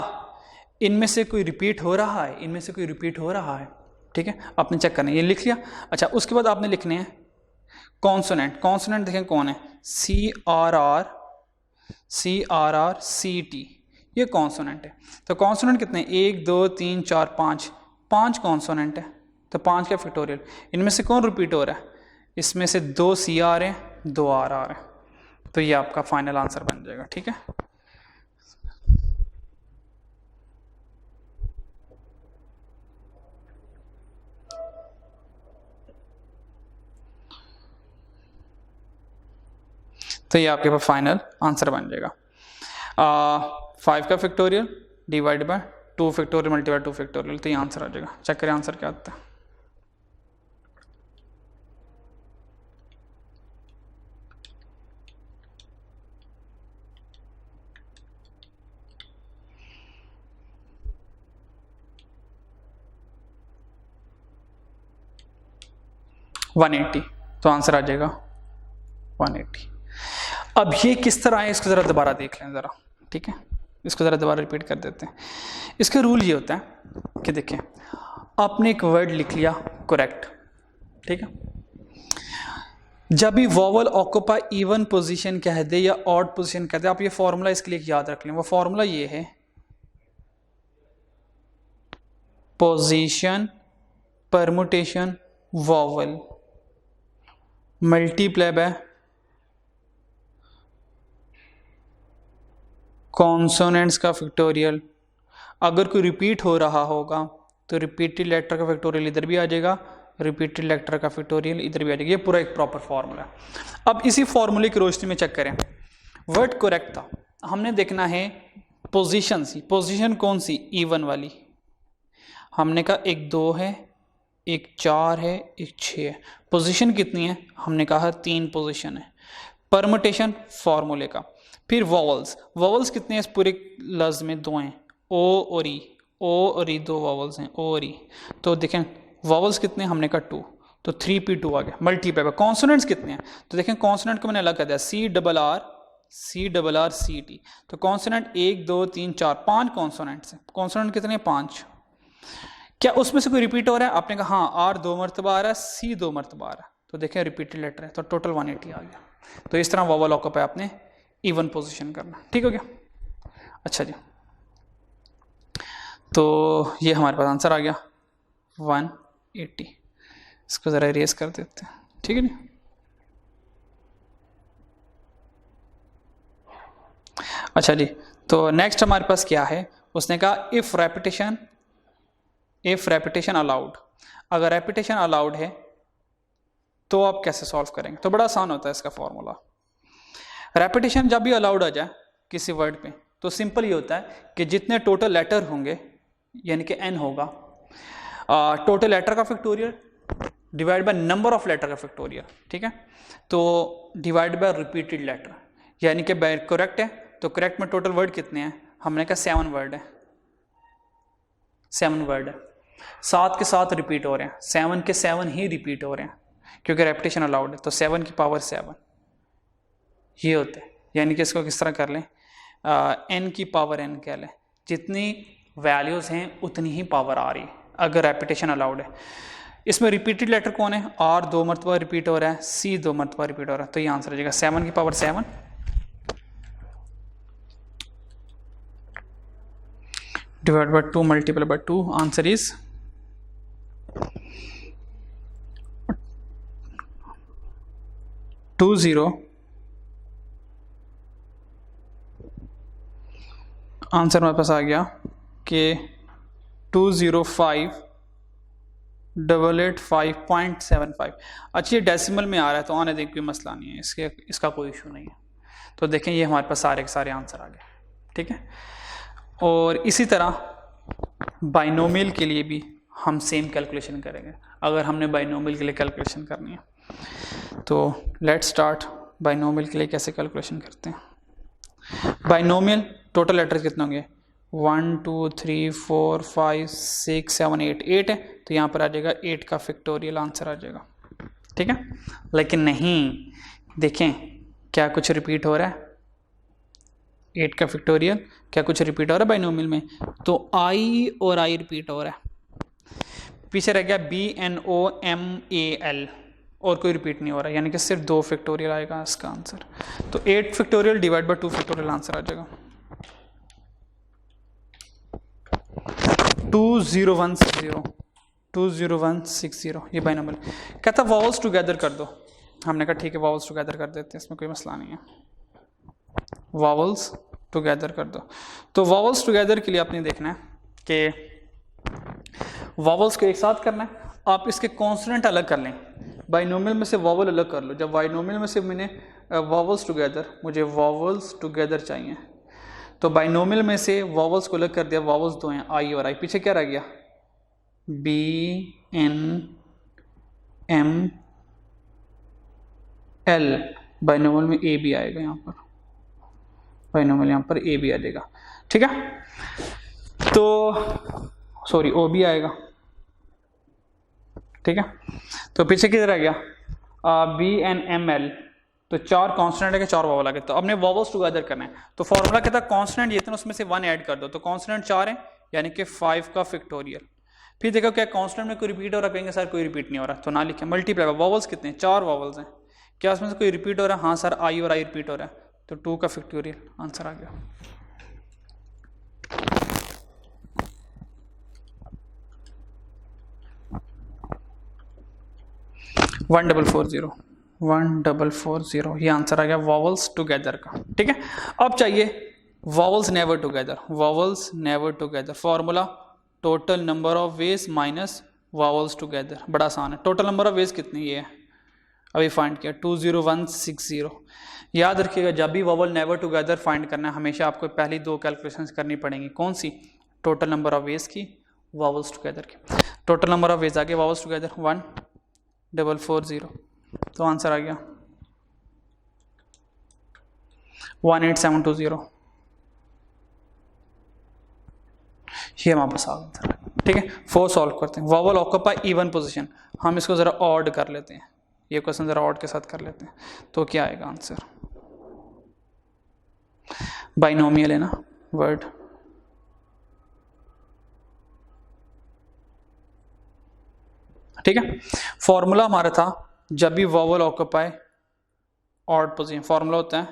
A: इनमें से कोई रिपीट हो रहा है, इनमें से कोई रिपीट हो रहा है। ठीक है, आपने चेक करना है, ये लिख लिया। अच्छा, उसके बाद आपने लिखने हैं कॉन्सोनेंट। कॉन्सोनेंट देखें कौन है, CRR CT, ये कॉन्सोनेंट है। तो कॉन्सोनेंट कितने, 1 2 3 4 5, 5 कॉन्सोनेंट है। तो 5 का फैक्टोरियल, इनमें से कौन रिपीट हो रहा है, इसमें से 2 CR है, 2 RR है। तो ये आपका फाइनल आंसर बन जाएगा। ठीक है, तो ये आपके पास फाइनल आंसर बन जाएगा। 5 का factorial divide by 2 factorial multiply 2 factorial, तो ये आंसर आ जाएगा। चेक करें आंसर क्या आता है। 180, तो आंसर आ जाएगा 180। अब ये किस तरह है इसको ज़रा दोबारा देख लें ज़रा, ठीक है, इसको ज़रा दोबारा रिपीट कर देते हैं। इसका रूल ये होता है कि देखें, आपने एक वर्ड लिख लिया करेक्ट, ठीक है, जब भी वॉवल ऑक्यूपाई इवन पोजीशन कह दे या ऑड पोजीशन कह दे, आप ये फॉर्मूला इसके लिए याद रख लें। वो फॉर्मूला ये है, position permutation vowel multiply bye consonants का फैक्टोरियल। अगर कोई रिपीट हो रहा होगा तो रिपीटेड लेटर का फैक्टोरियल इधर भी आ जाएगा, रिपीटेड लेटर का फैक्टोरियल इधर भी आ जाएगा। ये पूरा एक प्रॉपर फॉर्मूला है। अब इसी फॉर्मूले की रोशनी में चेक करें, वर्ड करेक्ट था, हमने देखना है पोजीशन सी, पोजीशन कौन सी, इवन वाली। हमने कहा एक 2 है, एक 4 है, एक 6 है। पोजीशन कितनी है, हमने कहा 3 पोजीशन है। परमुटेशन फॉर्मूले का। फिर वॉवल्स, वॉवल्स कितने हैं इस पूरे लफ्ज़ में, 2 हैं, ओ और ई, ओ और ई 2 वॉवल्स हैं, ओ और ई। तो देखें वॉवल्स कितने, हमने कहा 2, तो 3p2 आ गया। मल्टीप्लाई बाय कॉन्सोनेंट्स कितने हैं, तो देखें कॉन्सोनेंट को मैंने अलग कर दिया, CRR CT। तो कॉन्सोनेंट 1 2 3 4 5 कॉन्सोनेंट्स हैं। कॉन्सोनेंट कितने हैं, 5। क्या उसमें से कोई रिपीट हो रहा है, आपने कहा हाँ, R 2 मरतबा आ रहा है, C 2 मरतबा आ रहा है, तो देखें रिपीटेड लेटर है, तो टोटल 180 आ गया। तो इस तरह वॉवल ऑक्यूपाई आपने इवन पोजीशन करना, ठीक हो गया। अच्छा जी, तो ये हमारे पास आंसर आ गया 180। इसको ज़रा इरेज कर देते हैं, ठीक है जी। अच्छा जी, तो नेक्स्ट हमारे पास क्या है, उसने कहा इफ़ रेपिटेशन अलाउड। अगर रेपिटेशन अलाउड है तो आप कैसे सॉल्व करेंगे, तो बड़ा आसान होता है इसका फॉर्मूला। रेपिटेशन जब भी अलाउड आ जाए किसी वर्ड पे, तो सिंपल ये होता है कि जितने टोटल लेटर होंगे, यानी कि n होगा, टोटल लेटर का factorial divide by number of letter का फैक्टोरियल, ठीक है, तो डिवाइड बाय रिपीटेड लेटर, यानी कि करेक्ट है, तो करेक्ट में टोटल वर्ड कितने हैं, हमने कहा 7 वर्ड है, 7 वर्ड है, 7 के 7 रिपीट हो रहे हैं, 7 के 7 ही रिपीट हो रहे हैं, क्योंकि रेपिटेशन अलाउड है, तो 7 की पावर 7 ये होता है। यानी कि इसको किस तरह कर लें, n की पावर n कह लें, जितनी वैल्यूज़ हैं उतनी ही पावर आ रही है अगर रेपिटेशन अलाउड है। इसमें रिपीटेड लेटर कौन है, R 2 मरतबा रिपीट हो रहा है, C 2 मरतबा रिपीट हो रहा है, तो ये आंसर आ जाएगा 7 की power 7 divide by 2 multiply by 2, answer is 20। Answer हमारे पास आ गया कि 205,885.75। अच्छा, ये डेसिमल में आ रहा है तो आने दें, कोई मसला नहीं है, इसका कोई इशू नहीं है। तो देखें ये हमारे पास सारे के सारे आंसर आ गए, ठीक है। और इसी तरह बाइनोमियल के लिए भी हम सेम कैलकुलेशन करेंगे, अगर हमने बाइनोमियल के लिए कैलकुलेशन करनी है। तो लेट्स स्टार्ट, बाइनोमियल के लिए कैसे कैलकुलेशन करते हैं। बाइनोमियल टोटल लेटर्स कितने होंगे, 1 2 3 4 5 6 7 8, 8 है, तो यहाँ पर आ जाएगा 8 का फैक्टोरियल आंसर आ जाएगा, ठीक है। लेकिन नहीं, देखें क्या कुछ रिपीट हो रहा है, 8 का फैक्टोरियल क्या कुछ रिपीट हो रहा है बाइनोमियल में, तो I और I रिपीट हो रहा है, पीछे रह गया BNOMAL और कोई रिपीट नहीं हो रहा है, यानी कि सिर्फ 2 फैक्टोरियल आएगा इसका आंसर। तो 8 factorial divide by 2 factorial answer आ जाएगा 20160 ये बाइनोमियल। कहता वॉवल्स टुगेदर कर दो, हमने कहा ठीक है वॉवल्स टुगेदर कर देते हैं, इसमें कोई मसला नहीं है, वॉवल्स टुगेदर कर दो। तो वॉवल्स टुगेदर के लिए आपने देखना है कि वॉवल्स को एक साथ करना है, आप इसके कॉन्सोनेंट अलग कर लें, बाइनोमियल में से वॉवल अलग कर लो। जब बाइनोमियल में से मैंने वॉवल्स टुगेदर, मुझे वॉवल्स टुगेदर चाहिए, तो बाइनोमियल में से वॉवल्स को अलग कर दिया, वॉवल्स 2 हैं I और I, पीछे क्या रह गया BNML, बाइनोमियल में A भी आएगा, यहाँ पर बाइनोमियल यहाँ पर A भी आ जाएगा, ठीक है। तो सॉरी O भी आएगा, ठीक है। तो पीछे किधर आ गया BNML, तो 4 कॉन्स्टेंट है कि 4 वॉवल आ गए। तो अपने वॉवल्स टुगेदर करना है, तो फॉर्मूला कहता है कॉन्स्टेंट ये थे उसमें से 1 ऐड कर दो, तो कॉन्स्टेंट 4 है यानी कि 5 का फैक्टोरियल। फिर देखो क्या कॉन्स्टेंट में कोई रिपीट हो रहा है, कहेंगे सर कोई रिपीट नहीं हो रहा, तो ना लिखे, मल्टीप्लाई। वॉवल्स कितने हैं, 4 वॉवल्स हैं, क्या उसमें से कोई रिपीट हो रहा है, हाँ सर आई और आई रिपीट हो रहा है, तो 2 का फैक्टोरियल, आंसर आ गया। वन डबल फोर जीरो ये आंसर आ गया वॉवल्स टुगेदर का, ठीक है। अब चाहिए vowels never together, vowels never together, formula total number of ways minus vowels together, बड़ा आसान है। टोटल नंबर ऑफ वेज कितनी, ये है अभी फाइंड किया 20160। याद रखिएगा जब भी वॉवल नेवर टुगेदर फाइंड करना है हमेशा आपको पहली 2 कैलकुलेशंस करनी पड़ेंगी, कौन सी, टोटल नंबर ऑफ वेज की, वॉवल्स टुगेदर की। टोटल नंबर ऑफ वेज आ गया वॉवल्स टुगेदर 1440, तो आंसर आ गया 18720, ये हमारे पास आ गया, ठीक है। 4 सॉल्व करते हैं। वॉवल ऑक्यूपाई इवन पोजीशन, हम इसको जरा ऑड कर लेते हैं, ये क्वेश्चन जरा ऑड के साथ कर लेते हैं, तो क्या आएगा आंसर, बाइनोमियल है ना वर्ड, ठीक है। फॉर्मूला हमारा था जब भी vowel occupy odd position, formula होता है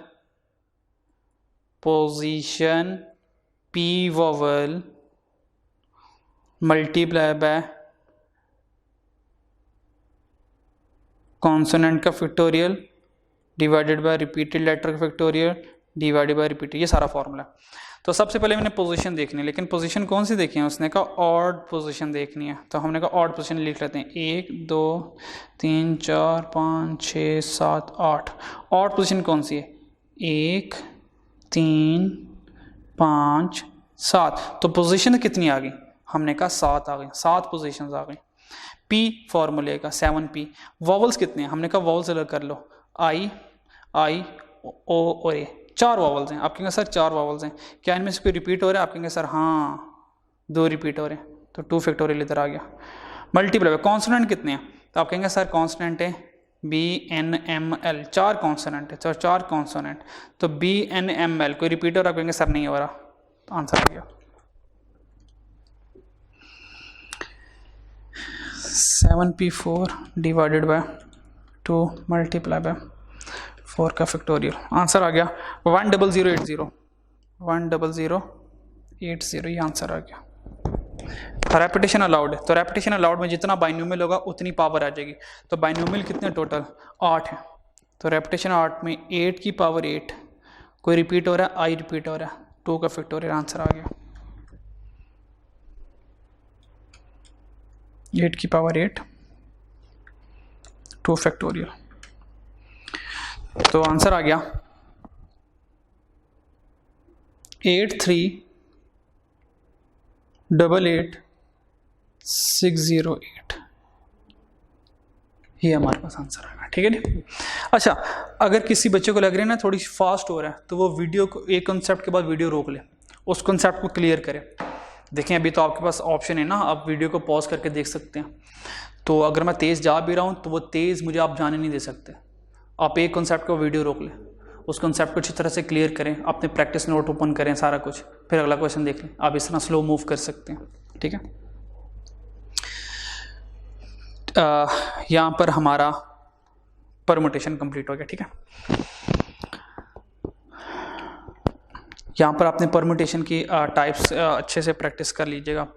A: position P vowel multiply by consonant का factorial divided by repeated letter का फैक्टोरियल डिवाइडेड बाय रिपीटेड, ये सारा फॉर्मूला। तो सबसे पहले मैंने पोजीशन देखनी है, लेकिन पोजीशन कौन सी देखी है, उसने कहा ऑड पोजीशन देखनी है, तो हमने कहा ऑड पोजीशन लिख लेते हैं 1 2 3 4 5 6 7 8। ऑड पोजीशन कौन सी है, 1 3 5 7, तो पोजीशन कितनी आ गई, हमने कहा 7 आ गई, 7 पोजीशंस आ गई। पी फॉर्मूले का 7P। वॉवल्स कितने हैं, हमने कहा वॉवल्स अलग कर लो, आई ओ और ए, 4 वॉवल्स हैं। आप कहेंगे सर 4 वॉवल्स हैं, क्या इनमें से कोई रिपीट हो रहा है, आप कहेंगे सर हाँ 2 रिपीट हो रहे हैं, तो 2 फैक्टोरियल इधर आ गया। मल्टीप्लाई कॉन्सोनेंट कितने हैं, तो आप कहेंगे सर कॉन्सोनेंट है BNML, 4 कॉन्सोनेंट है, 4 कॉन्सोनेंट, तो BNML कोई रिपीट हो रहा है, आप कहेंगे सर नहीं हो रहा, तो आंसर आ गया 7P4 divided by 2 multiply by 4 का फैक्टोरियल, आंसर आ गया 10080, 10080, ये आंसर आ गया। रेपिटेशन अलाउड है, तो रेपिटेशन अलाउड में जितना बाइनोमियल होगा उतनी पावर आ जाएगी, तो बाइनोमियल कितने टोटल 8 है, तो रेपिटेशन 8 में 8 की पावर 8, कोई रिपीट हो रहा है, आई रिपीट हो रहा है, 2 का फैक्टोरियल, आंसर आ गया 8 की पावर 8 2 फैक्टोरियल, तो आंसर आ गया 8388608, ये हमारे पास आंसर आ गया, ठीक है जी। अच्छा, अगर किसी बच्चे को लग रहा है ना थोड़ी फास्ट हो रहा है, तो वो वीडियो को एक कॉन्सेप्ट के बाद वीडियो रोक ले, उस कॉन्सेप्ट को क्लियर करे। देखें अभी तो आपके पास ऑप्शन है ना, आप वीडियो को पॉज करके देख सकते हैं, तो अगर मैं तेज़ जा भी रहा हूँ तो वो तेज़ मुझे आप जाने नहीं दे सकते। आप एक कॉन्सेप्ट को वीडियो रोक लें, उस कॉन्सेप्ट को अच्छी तरह से क्लियर करें, अपने प्रैक्टिस नोट ओपन करें सारा कुछ, फिर अगला क्वेश्चन देख लें। आप इस तरह स्लो मूव कर सकते हैं, ठीक है। यहाँ पर हमारा परमुटेशन कंप्लीट हो गया, ठीक है। यहाँ पर आपने परमुटेशन की टाइप्स अच्छे से प्रैक्टिस कर लीजिएगा।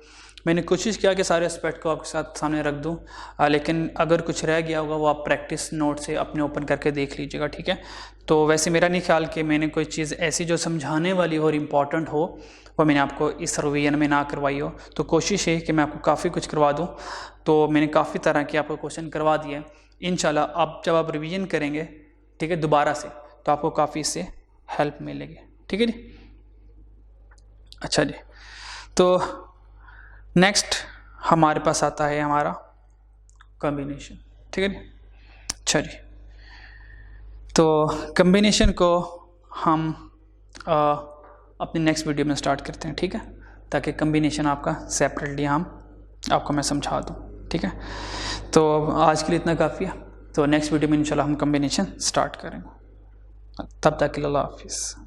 A: मैंने कोशिश किया कि सारे एस्पेक्ट को आपके साथ सामने रख दूँ, लेकिन अगर कुछ रह गया होगा वो आप प्रैक्टिस नोट से अपने ओपन करके देख लीजिएगा, ठीक है। तो वैसे मेरा नहीं ख्याल कि मैंने कोई चीज़ ऐसी जो समझाने वाली और इम्पॉर्टेंट हो वो मैंने आपको इस रिवीजन में ना करवाई हो, तो कोशिश है कि मैं आपको काफ़ी कुछ करवा दूँ। तो मैंने काफ़ी तरह के आपको क्वेश्चन करवा दिए। इंशाल्लाह अब जब आप रिवीजन करेंगे, ठीक है, दोबारा से, तो आपको काफ़ी इससे हेल्प मिलेगी, ठीक है जी। अच्छा जी, तो नेक्स्ट हमारे पास आता है हमारा कॉम्बिनेशन, ठीक है जी। अच्छा जी, तो कॉम्बिनेशन को हम अपनी नेक्स्ट वीडियो में स्टार्ट करते हैं, ठीक है, ताकि कॉम्बिनेशन आपका सेपरेटली आपको मैं समझा दूँ। ठीक है, तो आज के लिए इतना काफ़ी है। तो नेक्स्ट वीडियो में इंशाल्लाह हम कॉम्बिनेशन स्टार्ट करेंगे। तब तक के लिए अल्लाह हाफिज़।